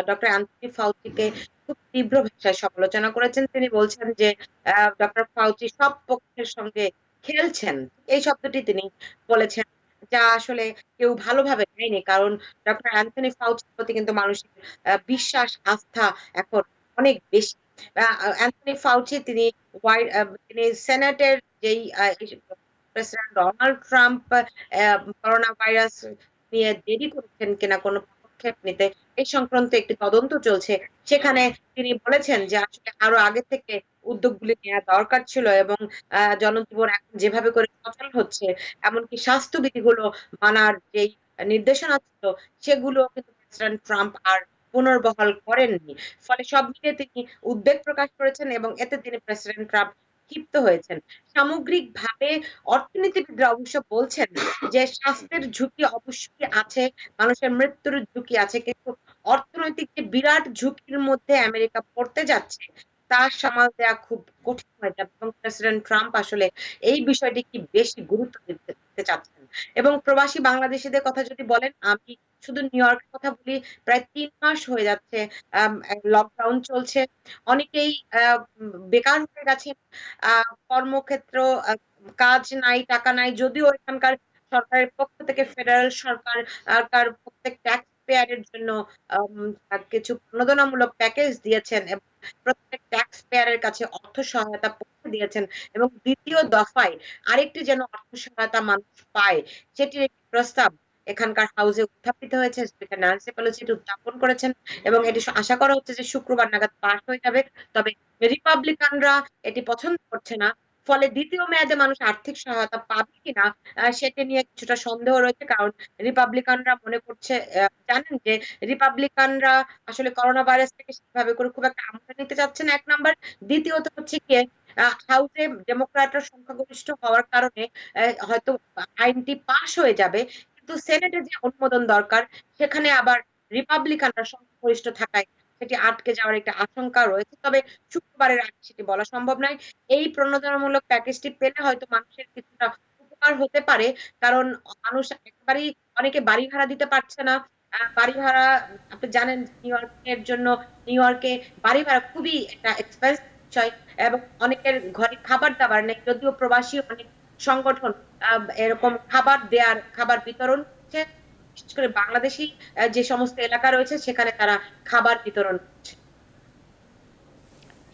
ডক্টর অ্যান্থনি ফাউচিকে খুব তীব্র ভাষায় সমালোচনা করেছেন। তিনি বলছেন যে ডক্টর ফাউচি সব পক্ষের সঙ্গে খেলছেন, এই শব্দটি তিনি বলেছেন, যা আসলে কেউ ভালোভাবে নেয়নি। কারণ ডক্টর অ্যান্থনি ফাউচির প্রতি কিন্তু মানুষের বিশ্বাস, আস্থা এখন অনেক বেশি। অ্যান্থনি ফাউচি তিনি সেনেটের যেই president Donald Trump corona virus নিয়ে দেরি করেছেন কিনা কোনো পদক্ষেপ নিতে এই সংক্রান্ত একটি তদন্ত চলছে। সেখানে তিনি বলেছেন যে আসলে আরো আগে থেকে উদ্যোগগুলি নেওয়া দরকার ছিল এবং জনজীবন এখন যেভাবে করে সচল হচ্ছে, এমনকি স্বাস্থ্যবিধিগুলো মানার যেই নির্দেশনা ছিল সেগুলো কিন্তু প্রেসিডেন্ট ট্রাম্প আর পুনর্বহাল করেননি। ফলে সব মিলিয়ে তিনি উদ্বেগ প্রকাশ করেছেন এবং এতে তিনি প্রেসিডেন্ট ট্রাম্প ক্ষিপ্ত হয়েছেন। সামগ্রিকভাবে অর্থনীতিবিদরা অবশ্য বলছেন যে স্বাস্থ্যের ঝুঁকি অবশ্যই আছে, মানুষের মৃত্যুর ঝুঁকি আছে, কিন্তু অর্থনৈতিক যে বিরাট ঝুঁকির মধ্যে আমেরিকা পড়তে যাচ্ছে তা সামাল দেওয়া খুব কঠিন হয়ে যাবে এবং প্রেসিডেন্ট ট্রাম্প আসলে এই বিষয়টি কি বেশি গুরুত্ব দিতে চাচ্ছেন। এবং প্রবাসী বাংলাদেশিদের কথা যদি বলেন, আমি শুধু নিউ ইয়র্কের কথা বলি, প্রায় 3 মাস হয়ে যাচ্ছে লকডাউন চলছে। অনেকেই বেকার হয়ে গেছেন, কর্মক্ষেত্র কাজ নাই, টাকা নাই, যদিও এখানকার সরকারের পক্ষ থেকে ফেডারেল সরকার প্রত্যেক ট্যাক্স পেয়ারের জন্য কিছু প্রণোদনামূলক প্যাকেজ দিয়েছেন এবং প্রত্যেক ট্যাক্স পেয়ারের কাছে অর্থ সহায়তা পৌঁছে দিয়েছেন এবং দ্বিতীয় দফায় আরেকটি যেন অর্থ সহায়তা মানুষ পায় সেটির একটি প্রস্তাব এখানকার হাউসে উত্থাপিত হয়েছে। স্পিকার ন্যান্সি পেলোসি এটি উত্থাপন করেছেন এবং এটি আশা করা হচ্ছে যে শুক্রবার নাগাদ পাস হয়ে যাবে। তবে রিপাবলিকানরা এটি পছন্দ করছে না, ফলে দ্বিতীয় মেয়াদে মানুষ আর্থিক সহায়তা পাবে কিনা সেটা নিয়ে কিছুটা সন্দেহ রয়েছে। কারণ রিপাবলিকানরা মনে করছে, জানেন যে রিপাবলিকানরা আসলে করোনা ভাইরাস থেকে সেভাবে করে খুব একটা আমলে নিতে চাচ্ছে না, এক নাম্বার। দ্বিতীয়ত হচ্ছে গিয়ে হাউসে ডেমোক্র্যাটরা সংখ্যাগরিষ্ঠ হওয়ার কারণে হয়তো আইনটি পাশ হয়ে যাবে, কিন্তু সেনেটে যে অনুমোদন দরকার সেখানে আবার রিপাবলিকানরা সংখ্যাগরিষ্ঠ থাকায় সেটি আটকে যাওয়ার একটা আশঙ্কা রয়েছে। তবে শুক্রবারের আগে সেটি বলা সম্ভব নয়। এই প্রণোদনামূলক প্যাকেজটি পেলে হয়তো মানুষের কিছুটা উপকার হতে পারে, কারণ মানুষ একেবারেই অনেকে বাড়ি ভাড়া দিতে পারছে না। বাড়ি ভাড়া আপনি জানেন নিউ ইয়র্কের জন্য, নিউ ইয়র্কে বাড়ি ভাড়া খুবই একটা এক্সপেন্সিভ বিষয় এবং অনেকের ঘরে খাবার দাবার নেই, যদিও প্রবাসী অনেক সংগঠন এরকম খাবার বিতরণ করছে। বিশেষ করে বাংলাদেশি যে সমস্ত এলাকা রয়েছে সেখানে তারা খাবার বিতরণ করছে।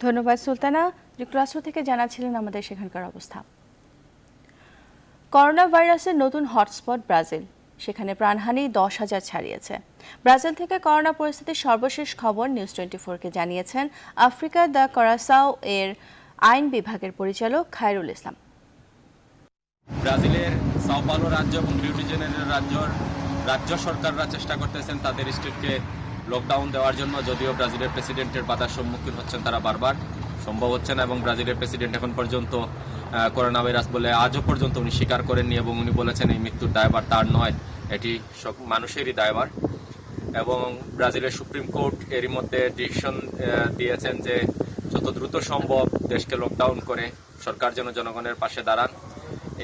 ধন্যবাদ সুলতানা, যুক্তরাষ্ট্র থেকে জানাচ্ছিলেন আমাদের সেখানকার অবস্থা। করোনা ভাইরাসের নতুন হটস্পট ব্রাজিল, সেখানে প্রাণহানি 10,000 ছাড়িয়েছে। ব্রাজিল থেকে করোনা পরিস্থিতির সর্বশেষ খবর নিউজ 24-কে জানিয়েছেন আফ্রিকা দ্য কারাসাও এর আইন বিভাগের পরিচালক খায়রুল ইসলাম। ব্রাজিলের সাও পাওলো রাজ্য এবং রিও ডি জেনেরো রাজ্য সরকাররা চেষ্টা করতেছেন তাদের স্টেটকে লকডাউন দেওয়ার জন্য, যদিও ব্রাজিলের প্রেসিডেন্টের বাধার সম্মুখীন হচ্ছেন তারা বারবার, সম্ভব হচ্ছে না। এবং ব্রাজিলের প্রেসিডেন্ট এখন পর্যন্ত করোনা ভাইরাস বলে আজও পর্যন্ত উনি স্বীকার করেননি এবং উনি বলেছেন এই মৃত্যুর দায়ভার তার নয়, এটি সব মানুষেরই দায়ভার। এবং ব্রাজিলের সুপ্রিম কোর্ট এরই মধ্যে ডিসিশন দিয়েছেন যে যত দ্রুত সম্ভব দেশকে লকডাউন করে সরকার যেন জনগণের পাশে দাঁড়ান।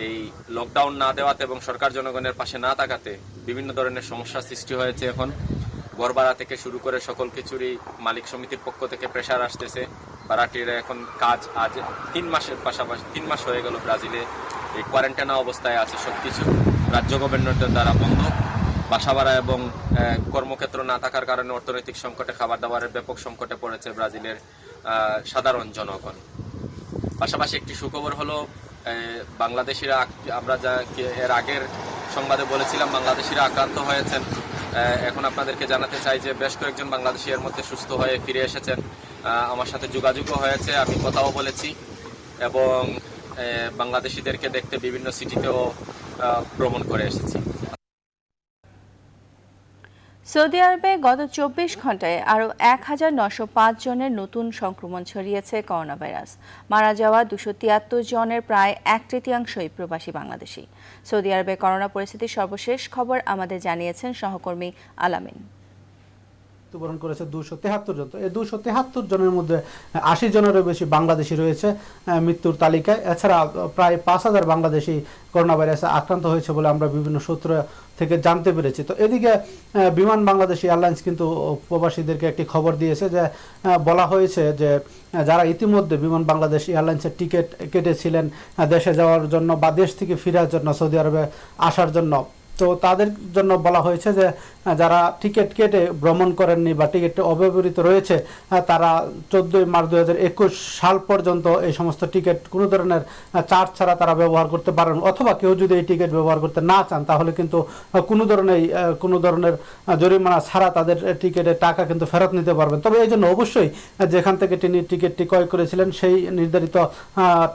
এই লকডাউন না দেওয়াতে এবং সরকার জনগণের পাশে না থাকাতে বিভিন্ন ধরনের সমস্যা সৃষ্টি হয়েছে। এখন ঘর ভাড়া থেকে শুরু করে সকল কিছুরই মালিক সমিতির পক্ষ থেকে প্রেশার আসতেছে। ভাড়াটিরা এখন কাজ আজ 3 মাসের পাশাপাশি 3 মাস হয়ে গেল ব্রাজিলে এই কোয়ারেন্টাইন অবস্থায় আছে, সবকিছু রাজ্য গভর্নরদের দ্বারা বন্ধ। বাসা ভাড়া এবং কর্মক্ষেত্র না থাকার কারণে অর্থনৈতিক সংকটে, খাবার দাবারের ব্যাপক সংকটে পড়েছে ব্রাজিলের সাধারণ জনগণ। পাশাপাশি একটি সুখবর হলো বাংলাদেশিরা, আমরা যা এর আগের সংবাদে বলেছিলাম বাংলাদেশিরা আক্রান্ত হয়েছেন, এখন আপনাদেরকে জানাতে চাই যে বেশ কয়েকজন বাংলাদেশি এর মধ্যে সুস্থ হয়ে ফিরে এসেছেন। আমার সাথে যোগাযোগও হয়েছে, আমি কথাও বলেছি এবং বাংলাদেশিদেরকে দেখতে বিভিন্ন সিটিতেও ভ্রমণ করে এসেছি। সৌদি আরবে গত 24 ঘন্টায় আরও 1905 জনের নতুন সংক্রমণ ছড়িয়েছে করোনা ভাইরাস। মারা যাওয়া 273 জনের প্রায় 1/3 প্রবাসী বাংলাদেশি। সৌদি আরবে করোনা পরিস্থিতির সর্বশেষ খবর আমাদের জানিয়েছেন সহকর্মী আলামিন। মৃত্যুবরণ করেছে 273 জন। তো এই 273 জনের মধ্যে 80 জনেরও বেশি বাংলাদেশি রয়েছে মৃত্যুর তালিকায়। এছাড়া প্রায় 5000 বাংলাদেশি করোনা ভাইরাসে আক্রান্ত হয়েছে বলে আমরা বিভিন্ন সূত্র থেকে জানতে পেরেছি। তো এদিকে বিমান বাংলাদেশ এয়ারলাইন্স কিন্তু প্রবাসীদেরকে একটি খবর দিয়েছে যে বলা হয়েছে যে যারা ইতিমধ্যে বিমান বাংলাদেশ এয়ারলাইন্সের টিকিট কেটেছিলেন দেশে যাওয়ার জন্য বা দেশ থেকে ফেরার জন্য সৌদি আরবে আসার জন্য, তো তাদের জন্য বলা হয়েছে যে যারা টিকিট কেটে ভ্রমণ করেননি বা টিকিট অব্যবহৃত রয়েছে তারা 14 মার্চ 2021 সাল পর্যন্ত এই সমস্ত টিকিট কোনো ধরনের চার্জ ছাড়া তারা ব্যবহার করতে পারেন, অথবা কেউ যদি এই টিকিট ব্যবহার করতে না চান তাহলে কিন্তু কোনো ধরনের জরিমানা ছাড়া তাদের টিকিটের টাকা কিন্তু ফেরত নিতে পারবেন। তবে এই জন্য অবশ্যই যেখান থেকে তিনি টিকিটটি ক্রয় করেছিলেন সেই নির্ধারিত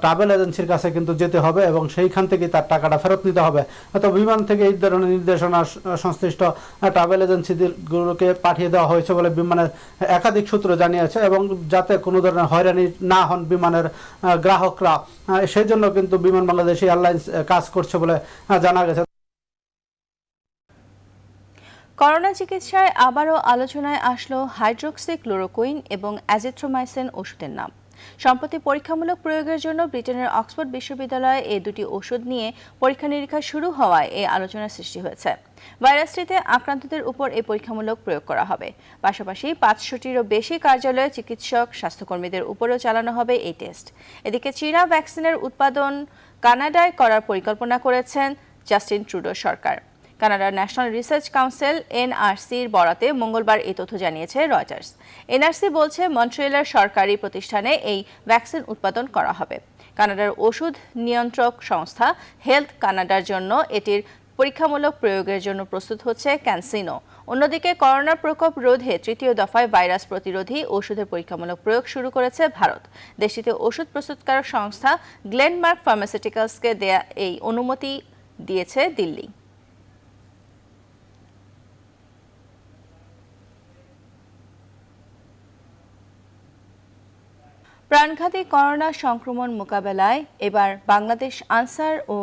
ট্রাভেল এজেন্সির কাছে কিন্তু যেতে হবে এবং সেইখান থেকে তার টাকাটা ফেরত নিতে হবে। তো বিমান থেকে এই ধরনের নির্দেশনা সংশ্লিষ্ট ট্রাভেল এজেন্সিগুলোকে পাঠিয়ে দেওয়া হয়েছে বলে বিমানের একাধিক সূত্র জানিয়েছে, এবং যাতে কোনো ধরনের হয়রানি না হন বিমানের গ্রাহকরা, সেই জন্য কিন্তু বিমান বাংলাদেশ এয়ারলাইন্স কাজ করছে বলে জানা গেছে। করোনা চিকিৎসায় আবারও আলোচনায় আসলো হাইড্রোক্সিক্লোরোকুইন এবং অ্যাজিথ্রোমাইসিন ওষুধের নাম। সম্প্রতি পরীক্ষামূলক প্রয়োগের জন্য ব্রিটেনের অক্সফোর্ড বিশ্ববিদ্যালয়ে এই দুটি ওষুধ নিয়ে পরীক্ষা নিরীক্ষা শুরু হওয়ায় এই আলোচনার সৃষ্টি হয়েছে। ভাইরাসটিতে আক্রান্তদের উপর এই পরীক্ষামূলক প্রয়োগ করা হবে। পাশাপাশি 500টিরও বেশি কার্যালয়ে চিকিৎসক স্বাস্থ্যকর্মীদের উপরও চালানো হবে এই টেস্ট। এদিকে চীনা ভ্যাকসিনের উৎপাদন কানাডায় করার পরিকল্পনা করেছেন জাস্টিন ট্রুডো সরকার। কানাডার ন্যাশনাল রিসার্চ কাউন্সিল এনআরসির বরাতে মঙ্গলবার এই তথ্য জানিয়েছে রয়টার্স। এনআরসি বলছে মন্ট্রিয়েলের সরকারি প্রতিষ্ঠানে এই ভ্যাকসিন উৎপাদন করা হবে। কানাডার ওষুধ নিয়ন্ত্রক সংস্থা হেলথ কানাডার জন্য এটির পরীক্ষামূলক প্রয়োগের জন্য প্রস্তুত হচ্ছে ক্যানসিনো। অন্যদিকে করোনার প্রকোপ রোধে তৃতীয় দফায় ভাইরাস প্রতিরোধী ওষুধের পরীক্ষামূলক প্রয়োগ শুরু করেছে ভারত। দেশটিতে ওষুধ প্রস্তুতকারক সংস্থা গ্লেনমার্ক ফার্মাসিউটিক্যালসকে দেয়া এই অনুমতি দিয়েছে দিল্লি। প্রাণঘাতী করোনা সংক্রমণ মোকাবেলায় এবার বাংলাদেশ আনসার ও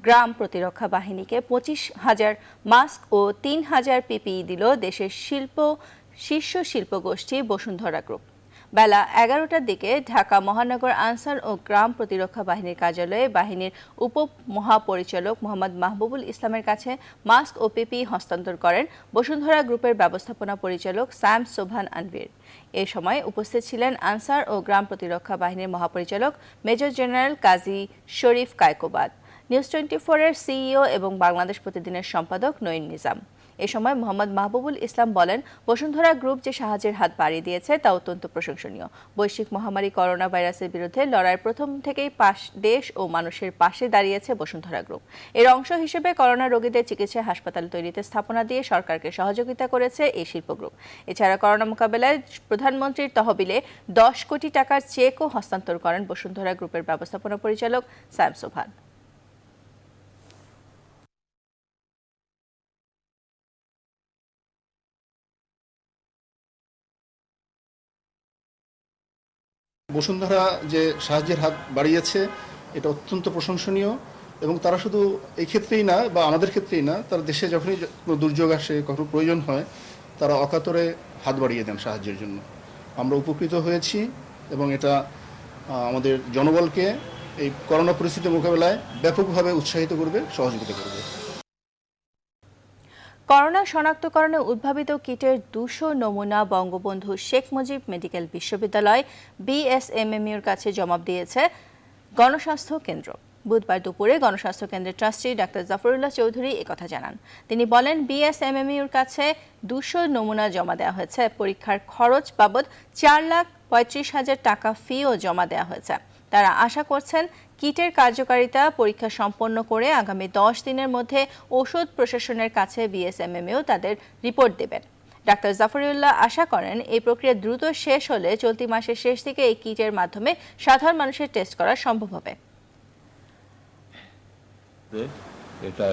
গ্রাম প্রতিরক্ষা বাহিনীকে 25,000 মাস্ক ও 3,000 পিপিই দিল দেশের শীর্ষ শিল্পগোষ্ঠী বসুন্ধরা গ্রুপ। বেলা 11টার দিকে ঢাকা মহানগর আনসার ও গ্রাম প্রতিরক্ষা বাহিনীর কার্যালয়ে বাহিনীর উপমহাপরিচালক মোহাম্মদ মাহবুবুল ইসলামের কাছে মাস্ক ও পিপিই হস্তান্তর করেন বসুন্ধরা গ্রুপের ব্যবস্থাপনা পরিচালক স্যাম সোভান আনভীর। এ সময় উপস্থিত ছিলেন আনসার ও গ্রাম প্রতিরক্ষা বাহিনীর মহাপরিচালক মেজর জেনারেল কাজী শরীফ কায়কোবাদ, নিউজ 24-এর সিইও এবং বাংলাদেশ প্রতিদিনের সম্পাদক নঈন নিজাম। এ সময় মোহাম্মদ মাহবুবুল ইসলাম বলেন, বসুন্ধরা গ্রুপ যে সাহায্যের হাত বাড়িয়ে দিয়েছে তা অত্যন্ত প্রশংসনীয়। বৈশ্বিক মহামারী করোনা ভাইরাসের বিরুদ্ধে লড়াইয়ের প্রথম থেকেই দেশ ও মানুষের পাশে দাঁড়িয়েছে বসুন্ধরা গ্রুপ। এর অংশ হিসেবে করোনা রোগীদের চিকিৎসায় হাসপাতাল তৈরিতে স্থাপনা দিয়ে সরকারকে সহযোগিতা করেছে এই শিল্প গ্রুপ। এছাড়া করোনা মোকাবেলায় প্রধানমন্ত্রীর তহবিলে 10 কোটি টাকার চেকও হস্তান্তর করেন বসুন্ধরা গ্রুপের ব্যবস্থাপনা পরিচালক স্যাম সোভান। বসুন্ধরা যে সাহায্যের হাত বাড়িয়েছে এটা অত্যন্ত প্রশংসনীয়, এবং তারা শুধু এই ক্ষেত্রেই না বা আমাদের ক্ষেত্রেই না, তারা দেশে যখনই কোনো দুর্যোগ আসে, কখনো প্রয়োজন হয়, তারা অকাতরে হাত বাড়িয়ে দেন সাহায্যের জন্য। আমরা উপকৃত হয়েছি এবং এটা আমাদের জনবলকে এই করোনা পরিস্থিতি মোকাবেলায় ব্যাপকভাবে উৎসাহিত করবে, সহযোগিতা করবে। করোনা শনাক্তকরণে উদ্ভাবিত কিটের 200 নমুনা বঙ্গবন্ধু শেখ মুজিব মেডিকেল বিশ্ববিদ্যালয় বিএসএমএমইউর কাছে জমা দিয়েছে গণস্বাস্থ্য কেন্দ্র। বুধবার দুপুরে গণস্বাস্থ্য কেন্দ্রের ট্রাস্টি ডাক্তার জাফরুল্লাহ চৌধুরী একথা জানান। তিনি বলেন, বিএসএমএমইউর কাছে 200 নমুনা জমা দেওয়া হয়েছে। পরীক্ষার খরচ বাবদ 4,35,000 টাকা ফিও জমা দেওয়া হয়েছে। তারা আশা করছেন কিটের কার্যকারিতা পরীক্ষা সম্পন্ন করে আগামী 10 দিনের মধ্যে ঔষধ প্রশাসনের কাছে বিএসএমএমইউ তাদের রিপোর্ট দেবেন। ডাক্তার জাফরুল্লাহ আশা করেন এই প্রক্রিয়া দ্রুত শেষ হলে চলতি মাসের শেষ দিকে এই কিটের মাধ্যমে সাধারণ মানুষের টেস্ট করা সম্ভব হবে। এটা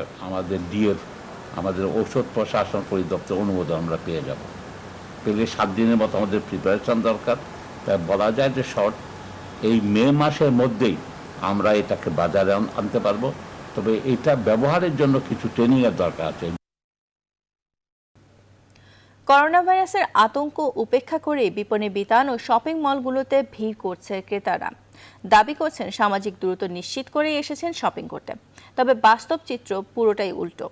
আমাদের ঔষধ প্রশাসন পরিদপ্তর অনুমোদন আমরা পেয়ে যাব। পেলে 7 দিনের মতো আমাদের প্রিপারেশন দরকার। তাই বলা যায় যে এই মে মাসের মধ্যেই আমরা এটাকে বাজারে আনতে পারবো। তবে এটা ব্যবহারের জন্য কিছু ট্রেনিং এর দরকার আছে। করোনা ভাইরাসের আতঙ্ক উপেক্ষা করে বিপণী বিতান ও শপিং মলগুলোতে ভিড় করছে ক্রেতারা। দাবি করছেন সামাজিক দূরত্ব নিশ্চিত করেই এসেছেন শপিং করতে। তবে বাস্তব চিত্র পুরোটাই উল্টো।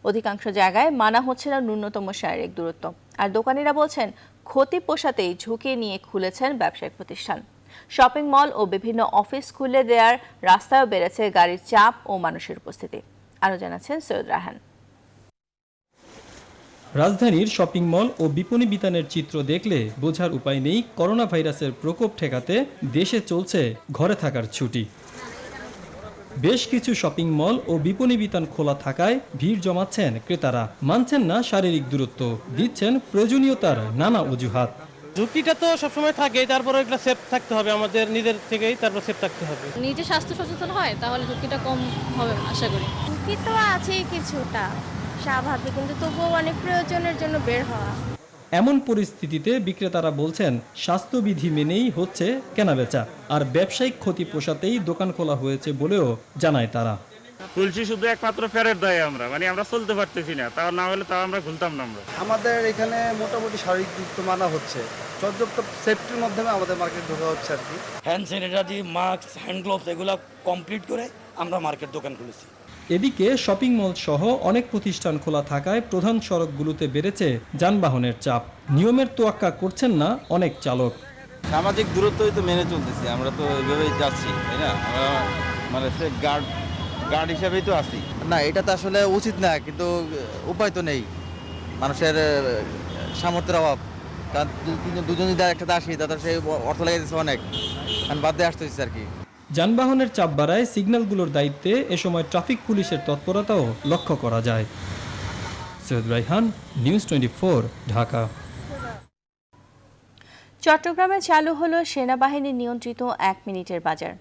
অধিকাংশ জায়গায় মানা হচ্ছে না ন্যূনতম শারীরিক দূরত্ব, আর দোকানিরা বলছেন ক্ষতি পোষাতেই ঝুঁকি নিয়ে খুলেছেন ব্যবসায়িক প্রতিষ্ঠান। শপিং মল ও বিভিন্ন অফিস খুলে দেওয়ার রাস্তায়ও বেড়েছে গাড়ির চাপ ও মানুষের উপস্থিতি। আরও জানাচ্ছেন সৈয়দ রাহান। রাজধানীর শপিং মল ও বিপণী বিতানের চিত্র দেখলে বোঝার উপায় নেই করোনা ভাইরাসের প্রকোপ ঠেকাতে দেশে চলছে ঘরে থাকার ছুটি। বেশ কিছু শপিং মল ও বিপণী বিতান খোলা থাকায় ভিড় জমাচ্ছেন ক্রেতারা, মানছেন না শারীরিক দূরত্ব, দিচ্ছেন প্রয়োজনীয়তার নানা অজুহাত। ঝুঁকিটা তো সবসময় থাকে, তারপরে একটা সেফ থাকতে হবে, আমাদের নিজের থেকেই তারপর সেফ থাকতে হবে। নিজে স্বাস্থ্য সচেতন হয় তাহলে ঝুঁকিটা কম হবে আশা করি। ঝুঁকি তো আছেই কিছুটা, স্বাভাবিক, কিন্তু তবুও অনেক প্রয়োজনের জন্য বের হওয়া। এমন পরিস্থিতিতে বিক্রেতারা বলছেন স্বাস্থ্যবিধি মেনেই হচ্ছে কেনাবেচা, আর ব্যবসায়িক ক্ষতি পোষাতেই দোকান খোলা হয়েছে বলেও জানায় তারা। খুলছি শুধু একমাত্র ফেরত দেয় আমরা, আমরা চলতে পারতেছি না, তাও না হলে তাও আমরা খুলতাম না। আমাদের এখানে মোটামুটি শারীরিক দূরত্ব মানা হচ্ছে, পর্যাপ্ত সেফটির মাধ্যমে আমাদের মার্কেট ঢোকা হচ্ছে আর কি। Hand sanitizer, mask, hand gloves এগুলো কমপ্লিট করে আমরা মার্কেট দোকান খুলেছি। এদিকে শপিং মল সহ অনেক প্রতিষ্ঠান খোলা থাকায় প্রধান সড়কগুলোতে বেড়েছে যানবাহনের চাপ। নিয়মের তোয়াক্কা করছেন না অনেক চালক। সামাজিক দূরত্বই তো মেনে চলতেছি, আমরা তো এইভাবেই যাচ্ছি, তাই না? আমরা সে গার্ড হিসাবেই তো আছি। না, এটা তো আসলে উচিত না, কিন্তু উপায় তো নেই, মানুষের সামর্থ্যের অভাব। কারণ দুজন যদি একসাথে আসি তাদের সেই অর্থ লেগে দিচ্ছে অনেক, কারণ বাদ দিয়ে আসতে হচ্ছে আর কি। যানবাহনের চাপ বাড়ায় সিগন্যালগুলোর দায়িত্বে এ সময় ট্রাফিক পুলিশের তৎপরতাও লক্ষ্য করা যায়। সৈয়দ রাইহান, নিউজ 24, ঢাকা। চট্টগ্রামে চালু হলো সেনাবাহিনী নিয়ন্ত্রিত 1 মিনিটের বাজার।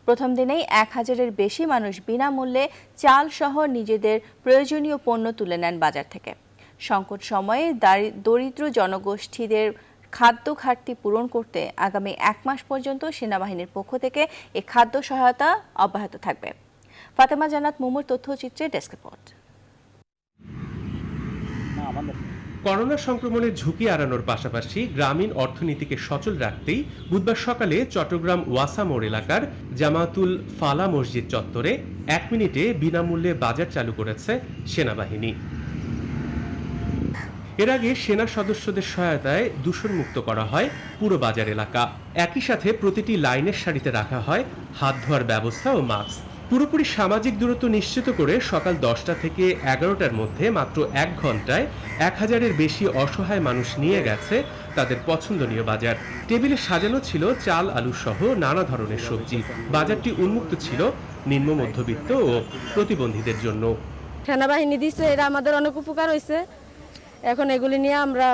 প্রথম দিনেই 1000-এর বেশি মানুষ বিনামূল্যে চাল সহ নিজেদের প্রয়োজনীয় পণ্য তুলে নেন বাজার থেকে। সংকট সময়ে দরিদ্র জনগোষ্ঠীদের খাদ্য ঘাটতি পূরণ করতে আগামী 1 মাস পর্যন্ত সেনাবাহিনীর পক্ষ থেকে এই খাদ্য সহায়তা অব্যাহত থাকবে। ফাতেমা জান্নাত মুমুর তথ্যচিত্রে ডেস্ক রিপোর্ট। করোনা সংক্রমণের ঝুঁকি এড়ানোর পাশাপাশি গ্রামীণ অর্থনীতিকে সচল রাখতেই বুধবার সকালে চট্টগ্রাম ওয়াসা মোড় এলাকার জামাতুল ফালা মসজিদ চত্বরে 1 মিনিটে বিনামূল্যে বাজার চালু করেছে সেনাবাহিনী। এর আগে সেনা সদস্যদের সহায়তায় দূষণমুক্ত করা হয় পুরো বাজার এলাকা। একই সাথে প্রতিটি লাইনের সারিতে রাখা হয় হাত ধোয়ার ব্যবস্থা ও মাস্ক। পুরোপুরি সামাজিক দূরত্ব নিশ্চিত করে সকাল 10টা থেকে 11টার মধ্যে মাত্র 1 ঘন্টায় 1000-এর বেশি অসহায় মানুষ নিয়ে গেছে তাদের পছন্দনীয় বাজার। টেবিলে সাজানো ছিল চাল, আলু সহ নানা ধরনের সবজি। বাজারটি উন্মুক্ত ছিল নিম্ন মধ্যবিত্ত ও প্রতিবন্ধীদের জন্য। সেনাবাহিনী দিচ্ছে, এটা আমাদের অনেক উপকার হয়েছে। এখন এগুলি নিয়ে আমরা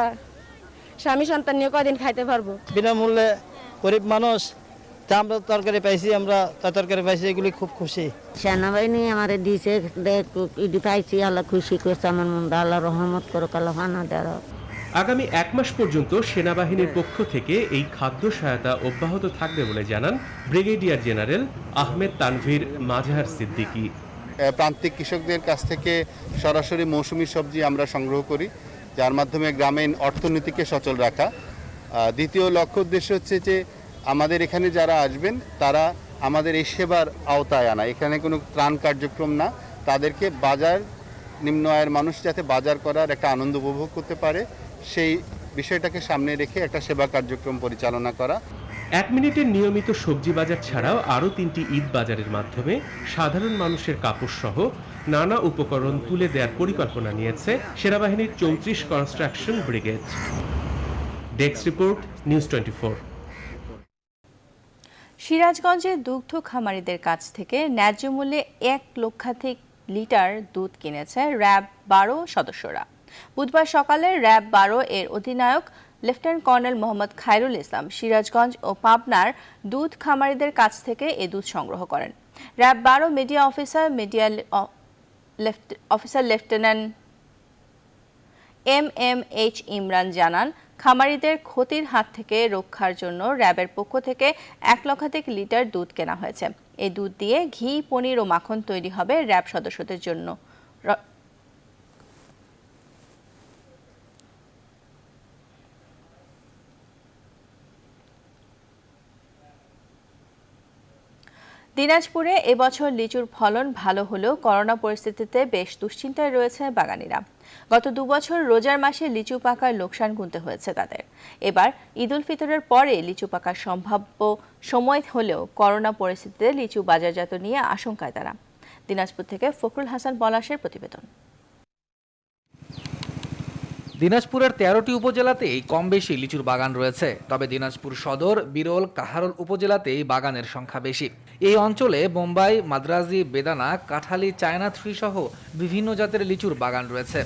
স্বামী সন্তান নিয়ে কয়দিন খাইতে পারবো। বিনামূল্যে গরিব মানুষ আমরা তরকারি পাইছি, আমরা তরকারি পাইছি, এগুলি খুব খুশি। সেনাবাহিনী আমাদের দিয়েছে, ইডি পাইছি, আল্লাহ খুশি করছে আমার মন, আল্লাহ রহমত করো, আল্লাহ হানা দেওয়া। আগামী 1 মাস পর্যন্ত সেনাবাহিনীর পক্ষ থেকে এই খাদ্য সহায়তা অব্যাহত থাকবে বলে জানান ব্রিগেডিয়ার জেনারেল আহমেদ তানভীর মাজাহার সিদ্দিকী। প্রান্তিক কৃষকদের কাছ থেকে সরাসরি মৌসুমী সবজি আমরা সংগ্রহ করি, যার মাধ্যমে গ্রামীণ অর্থনীতিকে সচল রাখা। দ্বিতীয় লক্ষ্য উদ্দেশ্য হচ্ছে যে আমাদের এখানে যারা আসবেন তারা আমাদের এই সেবার আওতায় আনা। এখানে কোনো ত্রাণ কার্যক্রম না, তাদেরকে বাজার, নিম্ন আয়ের মানুষ যাতে বাজার করার একটা আনন্দ উপভোগ করতে পারে সেই বিষয়টাকে সামনে রেখে একটা সেবা কার্যক্রম পরিচালনা করা। 1 মিনিটের নিয়মিত সবজি বাজার ছাড়াও আরও 3টি ঈদ বাজারের মাধ্যমে সাধারণ মানুষের কাপড় সহ নানা উপকরণ তুলে দেওয়ার পরিকল্পনা নিয়েছে সেনাবাহিনীর 34 construction brigade. Desk report, news 24। সিরাজগঞ্জে দুগ্ধ খামারিদের কাছ থেকে ন্যায্য মূল্যে 1 লক্ষাধিক লিটার দুধ কিনেছে র্যাব 12 সদস্যরা। বুধবার সকালে র্যাব 12 এর অধিনায়ক লেফটেন্যান্ট কর্নেল মোহাম্মদ খায়রুল ইসলাম সিরাজগঞ্জ ও পাবনার দুধ খামারিদের কাছ থেকে এ দুধ সংগ্রহ করেন। RAB 12 media officer lieutenant MMH Imran জানান, খামারিদের ক্ষতির হাত থেকে রক্ষার জন্য র্যাবের পক্ষ থেকে 1 লক্ষাধিক লিটার দুধ কেনা হয়েছে। এই দুধ দিয়ে ঘি, পনির ও মাখন তৈরি হবে র্যাব সদস্যদের জন্য। দিনাজপুরে এবছর লিচুর ফলন ভালো হলেও করোনা পরিস্থিতিতে বেশ দুশ্চিন্তায় রয়েছে বাগানীরা। গত 2 বছর রোজার মাসে লিচু পাকার লোকসান গুনতে হয়েছে তাদের। এবার ঈদ উল ফিতরের পরে লিচু পাকার সম্ভাব্য সময় হলেও করোনা পরিস্থিতিতে লিচু বাজারজাত নিয়ে আশঙ্কায় তারা। দিনাজপুর থেকে ফখরুল হাসান পলাশের প্রতিবেদন। দিনাজপুরের ১৩টি উপজেলাতেই কম বেশি লিচুর বাগান রয়েছে, তবে দিনাজপুর সদর, বিরল, কাহারোল উপজেলাতেই বাগানের সংখ্যা বেশি। এই অঞ্চলে বোম্বাই, মাদ্রাজি, বেদানা, কাঁঠালি, চায়না থ্রি সহ বিভিন্ন জাতের লিচুর বাগান রয়েছে।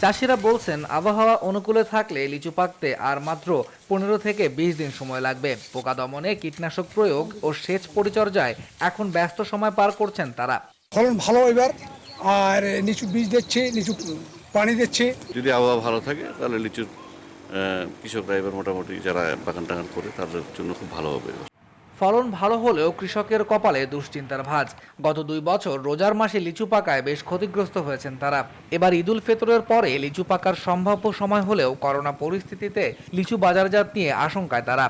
চাষিরা বলছেন আবহাওয়া অনুকূলে থাকলে লিচু পাকতে আর মাত্র 15 থেকে 20 দিন সময় লাগবে। পোকা দমনে কীটনাশক প্রয়োগ ও সেচ পরিচর্যায় এখন ব্যস্ত সময় পার করছেন তারা। ফলন ভালো এবার, আর লিচু বীজ দিচ্ছে, লিচু পানি দিচ্ছে। যদি আবহাওয়া ভালো থাকে তাহলে লিচুর কৃষকরা এবার মোটামুটি যারা বাগান টাগান করে তাদের জন্য খুব ভালো হবে। ফলন ভালো হলেও কৃষকের কপালে দুশ্চিন্তার ভাঁজ। গত 2 বছর রোজার মাসে লিচু পাকায় বেশ ক্ষতিগ্রস্ত হয়েছেন তারা। এবার ঈদুল ফিতরের পরে লিচু পাকার সম্ভাব্য সময় হলেও করোনা পরিস্থিতিতে লিচু বাজারজাত নিয়ে আশঙ্কায় তারা।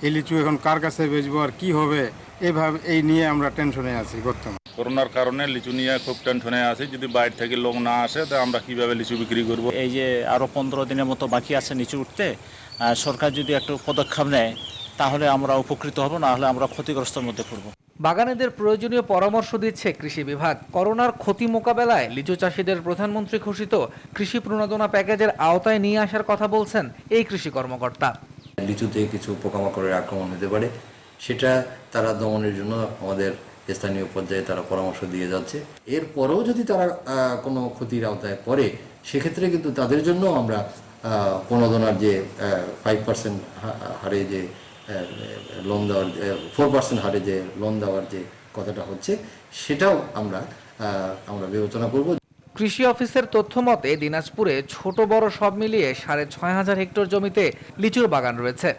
এই লিচু এখন কার কাছে বেচবো আর কি হবে, এই নিয়ে আমরা টেনশনে আছি বর্তমানে। করোনার কারণে লিচু নিয়ে খুব টেনশনে আছি, যদি বাইরে থেকে লোক না আসে তো আমরা কিভাবে লিচু বিক্রি করব। এই যে আরো 15 দিনের মতো বাকি আছে লিচু উঠতে, সরকার যদি একটু পদক্ষেপ নেয় তাহলে আমরা উপকৃত হব, না হলে আমরা ক্ষতিগ্রস্তের মধ্যে পড়ব। বাগানীদের প্রয়োজনীয় পরামর্শ দিচ্ছে কৃষি বিভাগ। করোনার ক্ষতি মোকাবেলায় লিচু চাষিদের প্রধানমন্ত্রী ঘোষিত কৃষি প্রণোদনা প্যাকেজের আওতায় নিয়ে আসার কথা বলছেন এই কৃষি কর্মকর্তা। লিচুতে কিছু পোকামাকড়ের আক্রমণ হতে পারে, সেটা তারা দমনের জন্য আমাদের স্থানীয় পর্যায়ে তারা পরামর্শ দিয়ে যাচ্ছে। এরপরেও যদি তারা কোনো ক্ষতির আওতায় পড়ে, সেক্ষেত্রে কিন্তু তাদের জন্য আমরা প্রণোদনার যে 5% হারে যে লোন দেওয়ার, 4% হারে যে লোন দেওয়ার যে কথাটা হচ্ছে, সেটাও আমরা বিবেচনা করব। কৃষি অফিসের তথ্য মতে দিনাজপুরে ছোট বড় সব মিলিয়ে 6,500 হেক্টর জমিতে লিচুর বাগান রয়েছে।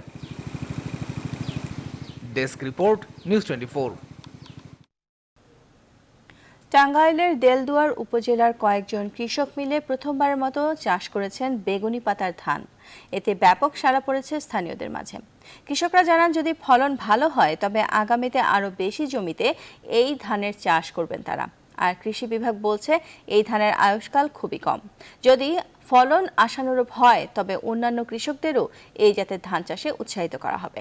Desk report, news 24। টাঙ্গাইলের দেলদুয়ার উপজেলার কয়েকজন কৃষক মিলে প্রথমবারের মতো চাষ করেছেন বেগুনি পাতার ধান। এতে ব্যাপক সাড়া পড়েছে স্থানীয়দের মাঝে। কৃষকরা জানান, যদি ফলন ভালো হয় তবে আগামীতে আরও বেশি জমিতে এই ধানের চাষ করবেন তারা। আর কৃষি বিভাগ বলছে এই ধানের আয়ুষ্কাল খুবই কম। যদি ফলন আশানুরূপ হয় তবে অন্যান্য কৃষকদেরও এই জাতের ধান চাষে উৎসাহিত করা হবে।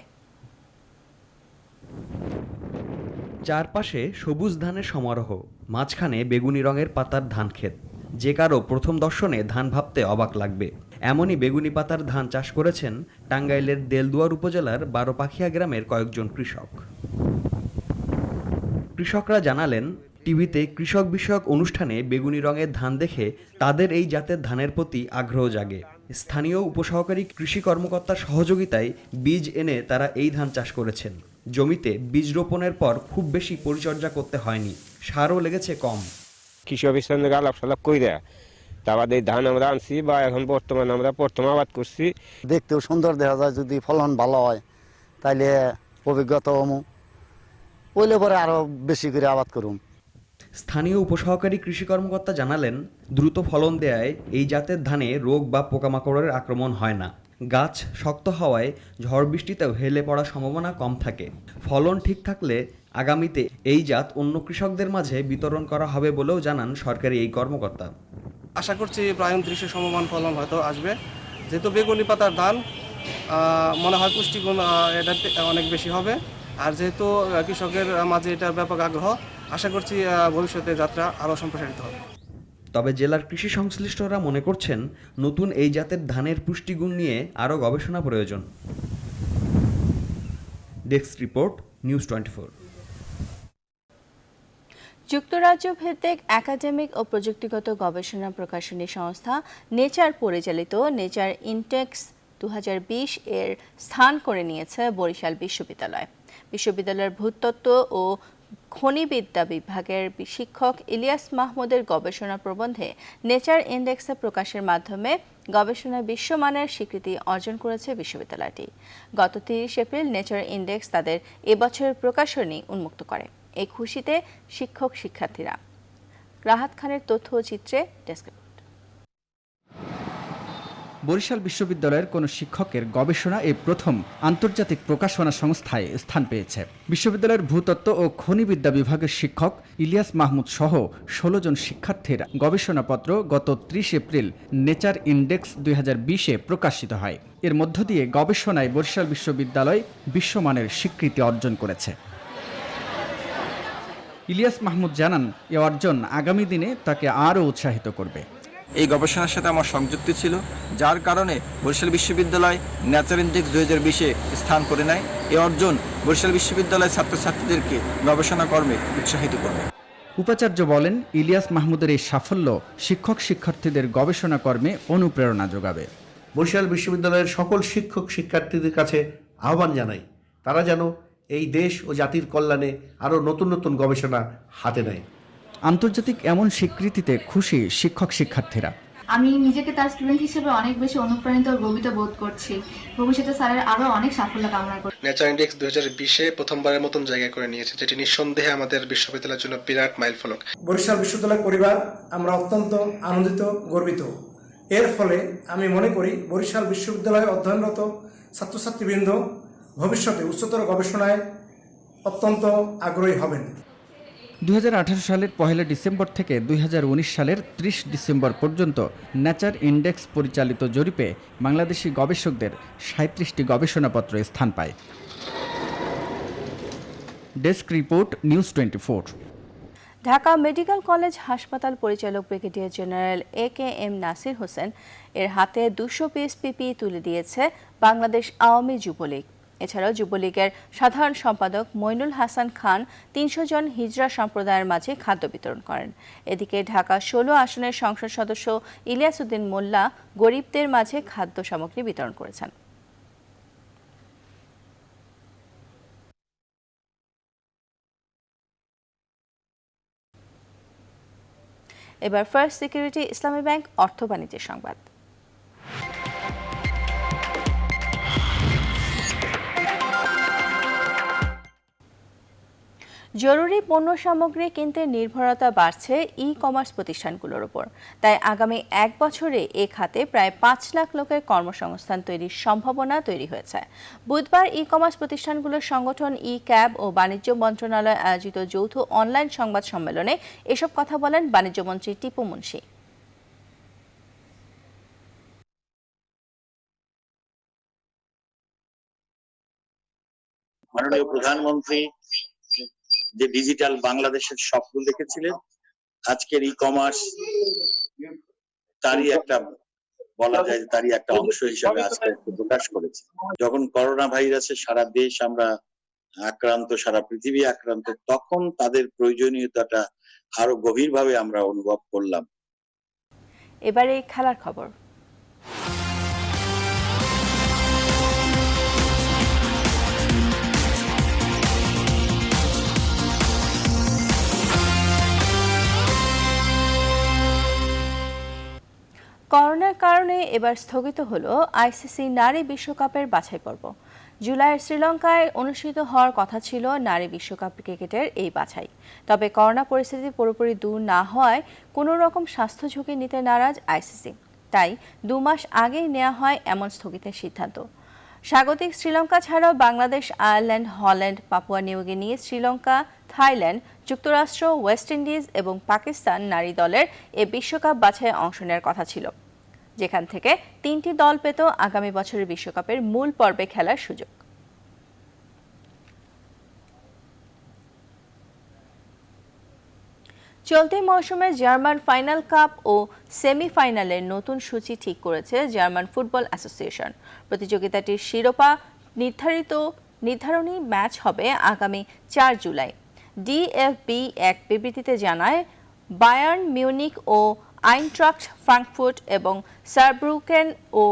চারপাশে সবুজ ধানের সমারোহ, মাঝখানে বেগুনি রঙের পাতার ধান ক্ষেত। যে কারো প্রথম দর্শনে ধান ভাবতে অবাক লাগবে, এমনই বেগুনি পাতার ধান চাষ করেছেন টাঙ্গাইলের দেলদুয়ার উপজেলার 12পাখিয়া গ্রামের কয়েকজন কৃষক। কৃষকরা জানালেন, টিভিতে কৃষক বিষয়ক অনুষ্ঠানে বেগুনি রঙের ধান দেখে তাদের এই জাতের ধানের প্রতি আগ্রহ জাগে। স্থানীয় উপসহকারী কৃষি কর্মকর্তার সহযোগিতায় বীজ এনে তারা এই ধান চাষ করেছেন। জমিতে বীজ রোপণের পর খুব বেশি পরিচর্যা করতে হয়নি, সারও লেগেছে কম। কৃষি অফিসের সঙ্গে আলাপ সালাপ কইরা তারপর এই ধান আমরা আনছি, বা এখন বর্তমানে আমরা প্রথম আবাদ করছি। দেখতেও সুন্দর দেখা যায়, যদি ফলন ভালো হয় তাইলে অভিজ্ঞতা হইলে পরে আরো বেশি করে আবাদ করুম। স্থানীয় উপসহকারী কৃষি কর্মকর্তা জানালেন, দ্রুত ফলন দেয়ায় এই জাতের ধানে রোগ বা পোকামাকড়ের আক্রমণ হয় না। গাছ শক্ত হওয়ায় ঝড় বৃষ্টিতেও হেলে পড়ার সম্ভাবনা কম থাকে। ফলন ঠিক থাকলে আগামীতে এই জাত অন্য কৃষকদের মাঝে বিতরণ করা হবে বলেও জানান সরকারি এই কর্মকর্তা। আশা করছি প্রায় 29 সমমান ফলন হয়তো আসবে। যেহেতু বেগুনি পাতার ধান, মনে হয় পুষ্টিগুণ এটা অনেক বেশি হবে। আর যেহেতু কৃষকের মাঝে এটা ব্যাপক আগ্রহ, আশা করছি ভবিষ্যতে যাত্রা আরও সম্প্রসারিত হবে। তবে জেলার কৃষি সংশ্লিষ্টরা মনে করছেন, নতুন এই জাতের ধানের পুষ্টিগুণ নিয়ে আরও গবেষণা প্রয়োজন। Desk report, news 24। যুক্তরাজ্য ভিত্তিক একাডেমিক ও প্রযুক্তিগত গবেষণা প্রকাশনী সংস্থা নেচার পরিচালিত নেচার ইন্ডেক্স 2020 এর স্থান করে নিয়েছে বরিশাল বিশ্ববিদ্যালয়। বিশ্ববিদ্যালয়ের ভূতত্ত্ব ও খনিবিদ্যা বিভাগের শিক্ষক ইলিয়াস মাহমুদের গবেষণা প্রবন্ধে নেচার ইন্ডেক্সে প্রকাশের মাধ্যমে গবেষণায় বিশ্বমানের স্বীকৃতি অর্জন করেছে বিশ্ববিদ্যালয়টি। গত 30 এপ্রিল নেচার ইন্ডেক্স তাদের এবছরের প্রকাশনী উন্মুক্ত করে। এই খুশিতে শিক্ষক শিক্ষার্থীরা। রাহাত খানের তথ্য ও চিত্রে ডেস্ক রিপোর্ট। বরিশাল বিশ্ববিদ্যালয়ের কোনো শিক্ষকের গবেষণা এই প্রথম আন্তর্জাতিক প্রকাশনা সংস্থায় স্থান পেয়েছে। বিশ্ববিদ্যালয়ের ভূতত্ত্ব ও খনিবিদ্যা বিভাগের শিক্ষক ইলিয়াস মাহমুদ সহ 16 জন শিক্ষার্থীর গবেষণাপত্র গত 30 এপ্রিল নেচার ইন্ডেক্স 2020-এ প্রকাশিত হয়। এর মধ্য দিয়ে গবেষণায় বরিশাল বিশ্ববিদ্যালয় বিশ্বমানের স্বীকৃতি অর্জন করেছে। ইলিয়াস মাহমুদ জানান, এ অর্জন আগামী দিনে তাকে আরও উৎসাহিত করবে। এই গবেষণার সাথে আমার সংযুক্তি ছিল, যার কারণে বরিশাল বিশ্ববিদ্যালয় ন্যাচার ইন্ডেক্স 2020-এ স্থান করে নেয়। এই অর্জন বরিশাল বিশ্ববিদ্যালয়ের ছাত্রছাত্রীদেরকে গবেষণা কর্মে উৎসাহিত করবে। উপাচার্য বলেন, ইলিয়াস মাহমুদের এই সাফল্য শিক্ষক শিক্ষার্থীদের গবেষণা কর্মে অনুপ্রেরণা যোগাবে। বরিশাল বিশ্ববিদ্যালয়ের সকল শিক্ষক শিক্ষার্থীদের কাছে আহ্বান জানাই, তারা যেন এই দেশ ও জাতির কল্যাণে আরও নতুন নতুন গবেষণা হাতে নেয়। আন্তর্জাতিক এমন স্বীকৃতিতে খুশি শিক্ষক শিক্ষার্থীরা। আমি নিজেকে তার স্টুডেন্ট হিসেবে অনেক বেশি অনুপ্রাণিত ও গর্বিত বোধ করছি। ভবিষ্যতে স্যারের আরও অনেক সাফল্য কামনা করি। নেচার ইন্ডেক্স 2020-এ প্রথমবারের মতন জায়গা করে নিয়েছে, যেটি নিঃসন্দেহে আমাদের বিশ্ববিদ্যালয়ের জন্য বিরাট মাইলফলক। বরিশাল বিশ্ববিদ্যালয় পরিবার আমরা অত্যন্ত আনন্দিত, গর্বিত। এর ফলে আমি মনে করি বরিশাল বিশ্ববিদ্যালয়ে অধ্যয়নরত ছাত্রছাত্রীবৃন্দ ভবিষ্যতে উচ্চতর গবেষণায় অত্যন্ত আগ্রহী হবেন। 2018 সালের 1 ডিসেম্বর থেকে 2019 সালের 30 ডিসেম্বর পর্যন্ত নেচার ইন্ডেক্স পরিচালিত জরিপে বাংলাদেশি গবেষকদের 37টি গবেষণাপত্র স্থান পায়। Desk report, news 24। Dhaka medical college হাসপাতাল পরিচালক brigadier general AKM Nasir Hossain এর হাতে 200 পিস পিপিই তুলে দিয়েছে বাংলাদেশ আওয়ামী যুবলীগ। এছাড়াও যুবলীগের সাধারণ সম্পাদক মইনুল হাসান খান 300 জন হিজড়া সম্প্রদায়ের মাঝে খাদ্য বিতরণ করেন। এদিকে ঢাকা 16 আসনের সংসদ সদস্য ইলিয়াস উদ্দিন মোল্লা গরিবদের মাঝে খাদ্য সামগ্রী বিতরণ করেছেন। এবার ফার্স্ট সিকিউরিটি ইসলামী ব্যাংক অর্থ বাণিজ্যের সংবাদ। জরুরি পণ্য সামগ্রী কিনতে নির্ভরতা বাড়ছে ই কমার্স প্রতিষ্ঠানগুলোর উপর। তাই আগামী 1 বছরে এ খাতে প্রায় 5 লাখ লোকের কর্মসংস্থান তৈরির সম্ভাবনা তৈরি হয়েছে। বুধবার ই কমার্স প্রতিষ্ঠানগুলোর সংগঠন ই ক্যাব ও বাণিজ্য মন্ত্রণালয় আয়োজিত যৌথ অনলাইন সংবাদ সম্মেলনে এসব কথা বলেন বাণিজ্যমন্ত্রী টিপু মুন্সি। মাননীয় প্রধানমন্ত্রী যে ডিজিটাল বাংলাদেশের স্বপ্ন দেখেছিলেন, আজকের ই কমার্স তারই একটা বলা যায় তারই একটা অংশ হিসেবে আজকে প্রকাশ করেছে। যখন করোনা ভাইরাসে সারা দেশ আমরা আক্রান্ত, সারা পৃথিবী আক্রান্ত, তখন তাদের প্রয়োজনীয়তাটা আরো গভীরভাবে আমরা অনুভব করলাম। এবারে খেলার খবর। করোনার কারণে এবার স্থগিত হলো আইসিসি নারী বিশ্বকাপের বাছাই পর্ব। জুলাইয়ের শ্রীলঙ্কায় অনুষ্ঠিত হওয়ার কথা ছিল নারী বিশ্বকাপ ক্রিকেটের এই বাছাই। তবে করোনা পরিস্থিতি পুরোপুরি দূর না হওয়ায় কোনো রকম স্বাস্থ্য ঝুঁকি নিতে নারাজ আইসিসি। তাই 2 মাস আগেই নেওয়া হয় এমন স্থগিতের সিদ্ধান্ত। স্বাগতিক শ্রীলঙ্কা ছাড়াও Bangladesh, Ireland, Holland, Papua New Guinea, Sri Lanka, Thailand, যুক্তরাষ্ট্র, ওয়েস্ট ইন্ডিজ এবং পাকিস্তান নারী দলের এ বিশ্বকাপ বাছাইয়ে অংশ নেওয়ার কথা ছিল, যেখান থেকে 3টি দল পেত আগামী বছরের বিশ্বকাপের মূল পর্বে খেলার সুযোগ। চলতি মৌসুমে জার্মান ফাইনাল কাপ ও সেমিফাইনালের নতুন সূচি ঠিক করেছে জার্মান ফুটবল অ্যাসোসিয়েশন। প্রতিযোগিতাটির শিরোপা নির্ধারণী ম্যাচ হবে আগামী 4 জুলাই। ডিএফবি এক বিবৃতিতে জানায়, বায়ার্ন মিউনিখ ও আইনট্রাক্ট ফ্রাঙ্কফুর্ট এবং সারব্রুকেন ও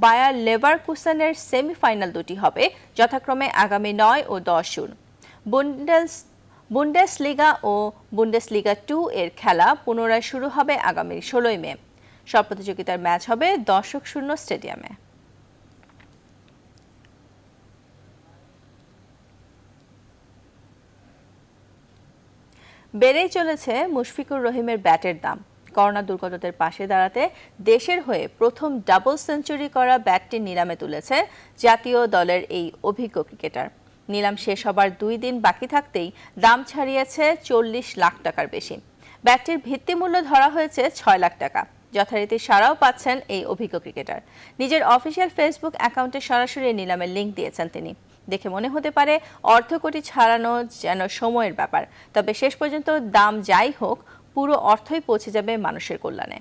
বায়ার লেভারকুসেনের সেমিফাইনাল দুটি হবে যথাক্রমে আগামী 9 ও 10 জুন। বুন্ডেসলিগা ও বুন্ডেসলিগা 2 এর খেলা পুনরায় শুরু হবে আগামী 16 মে। সব প্রতিযোগিতার ম্যাচ হবে দর্শক শূন্য স্টেডিয়ামে। বেড়েই চলেছে মুশফিকুর রহিমের ব্যাটের দাম। করোনা দুর্গতদের পাশে দাঁড়াতে দেশের হয়ে প্রথম ডাবল সেঞ্চুরি করা ব্যাটটি নিলামে তুলেছে জাতীয় দলের এই অভিজ্ঞ ক্রিকেটার। নিলাম শেষ হবার 2 দিন বাকি থাকতেই দাম ছাড়িয়েছে 40 লাখ টাকার বেশি। ব্যাটটির ভিত্তিমূল্য ধরা হয়েছে 6 লাখ টাকা। যথারীতি সাড়াও পাচ্ছেন এই অভিজ্ঞ ক্রিকেটার। নিজের অফিসিয়াল ফেসবুক অ্যাকাউন্টে সরাসরি নিলামের লিঙ্ক দিয়েছেন তিনি। দেখে মনে হতে পারে অর্ধ কোটি ছাড়ানো যেন সময়ের ব্যাপার, তবে শেষ পর্যন্ত দাম যাই হোক পুরো অর্থই পৌঁছে যাবে মানুষের কল্যাণে।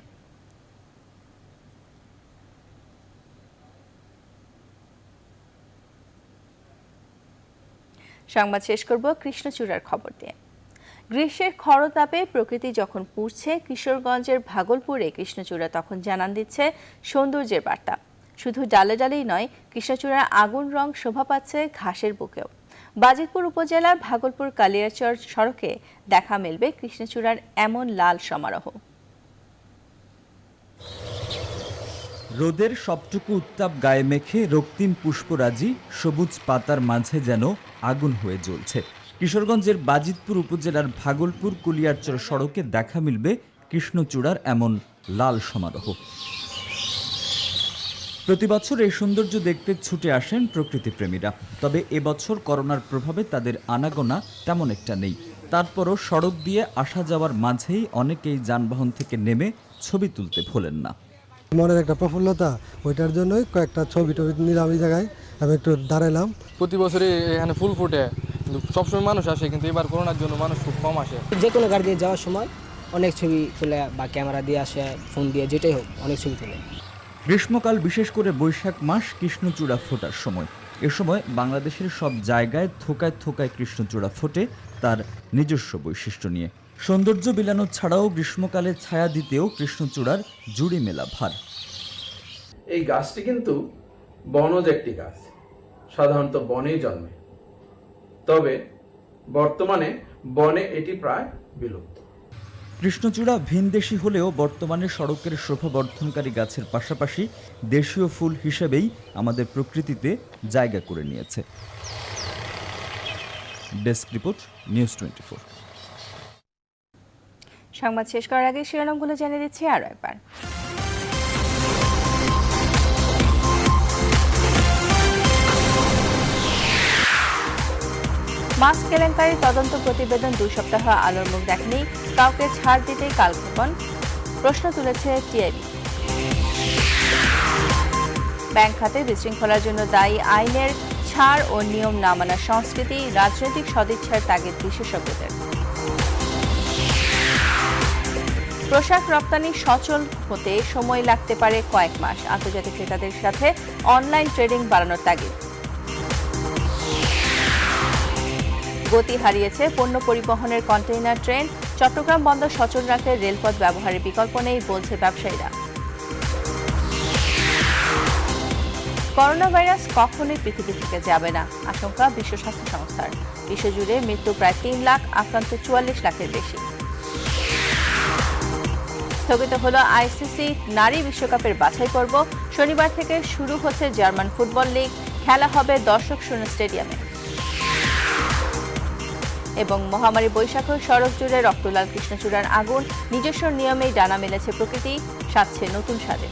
সংবাদ শেষ করব কৃষ্ণচূড়ার খবর দিয়ে। গ্রীষ্মের খরতাপে প্রকৃতি যখন পুড়ছে, কিশোরগঞ্জের ভাগলপুরে কৃষ্ণচূড়া তখন জানান দিচ্ছে সৌন্দর্যের বার্তা। শুধু ডালে ডালেই নয়, কৃষ্ণচূড়ার আগুন রং শোভা পাচ্ছে ঘাসের বুকেও। বাজিতপুর উপজেলার ভাগলপুর কালিয়াচর সড়কে দেখা মিলবে কৃষ্ণচূড়ার এমন লাল সমারোহ। রোদের সবটুকু উত্তাপ গায়ে মেখে রক্তিম পুষ্পরাজি সবুজ পাতার মাঝে যেন আগুন হয়ে জ্বলছে। কিশোরগঞ্জের বাজিতপুর উপজেলার ভাগলপুর কুলিয়ারচর সড়কে দেখা মিলবে কৃষ্ণচূড়ার এমন লাল সমারোহ। প্রতি বছর এই সৌন্দর্য দেখতে ছুটে আসেন প্রকৃতিপ্রেমীরা। তবে এবছর করোনার প্রভাবে তাদের আনাগোনা তেমন একটা নেই। তারপরও সড়ক দিয়ে আসা যাওয়ার মাঝেই অনেকেই যানবাহন থেকে নেমে ছবি তুলতে ভোলেন না। মনের একটা প্রফুল্লতা, ওইটার জন্যই কয়েকটা ছবি নিলাম এই জায়গায়, আমি একটু দাঁড়ালাম। প্রতি বছরই এখানে ফুল ফুটে, সবসময় মানুষ আসে, কিন্তু এবার করোনার জন্য মানুষ খুব কম আসে। যে কোনো গাড়ি দিয়ে যাওয়ার সময় অনেক ছবি তুলে বা ক্যামেরা দিয়ে আসে, ফোন দিয়ে, যেটাই হোক অনেক ছবি তুলে। গ্রীষ্মকাল, বিশেষ করে বৈশাখ মাস কৃষ্ণচূড়া ফোটার সময়। এ সময় বাংলাদেশের সব জায়গায় থোকায় থোকায় কৃষ্ণচূড়া ফোটে তার নিজস্ব বৈশিষ্ট্য নিয়ে। সৌন্দর্য বিলানো ছাড়াও গ্রীষ্মকালে ছায়া দিতেও কৃষ্ণচূড়ার জুড়ি মেলা ভার। এই গাছটি কিন্তু বনজ একটি গাছ, সাধারণত বনেই জন্মে, তবে বর্তমানে বনে এটি প্রায় বিলুপ্ত। কৃষ্ণচূড়া ভিনদেশি হলেও বর্তমানে সড়কের শোভাবর্ধনকারী গাছের পাশাপাশি দেশীয় ফুল হিসেবেই আমাদের প্রকৃতিতে জায়গা করে নিয়েছে। Desk report, news 24। সংবাদ শেষ করার আগে শিরোনামগুলো জানিয়ে দিচ্ছি আরও একবার। মাস্ক কেলেঙ্কারির তদন্ত প্রতিবেদন 2 সপ্তাহ আলোর মুখ দেখেনি, কাউকে ছাড় দিতেই কালক্ষেপণ, প্রশ্ন তুলেছে টিআইবি। ব্যাংক খাতে বিশৃঙ্খলার জন্য দায়ী আইনের ছাড় ও নিয়ম না মানার সংস্কৃতি, রাজনৈতিক সদিচ্ছার তাগিদ বিশেষজ্ঞদের। পোশাক রপ্তানি সচল হতে সময় লাগতে পারে কয়েক মাস, আন্তর্জাতিক ক্রেতাদের সাথে অনলাইন ট্রেডিং বাড়ানোর তাগিদ। গতি হারিয়েছে পণ্য পরিবহনের কন্টেইনার ট্রেন, চট্টগ্রাম বন্দর সচল রাখতে রেলপথ ব্যবহারের বিকল্প নেই বলছে ব্যবসায়ীরা। করোনা ভাইরাস কখনোই পৃথিবী থেকে যাবে না, আশঙ্কা বিশ্ব স্বাস্থ্য সংস্থার। বিশ্বজুড়ে মৃত্যু প্রায় 3 লাখ, আক্রান্ত 44 লাখের বেশি। স্থগিত হলো আইসিসি নারী বিশ্বকাপের বাছাই পর্ব, শনিবার থেকে শুরু হচ্ছে জার্মান ফুটবল লিগ, খেলা হবে দর্শক শূন্য স্টেডিয়ামে। এবং মহামারী বৈশাখ, সড়ক জুড়ে রক্তলাল কৃষ্ণচূড়ার আগুন, নিজস্ব নিয়মেই ডানা মেলেছে প্রকৃতি, সাজছে নতুন সাজে।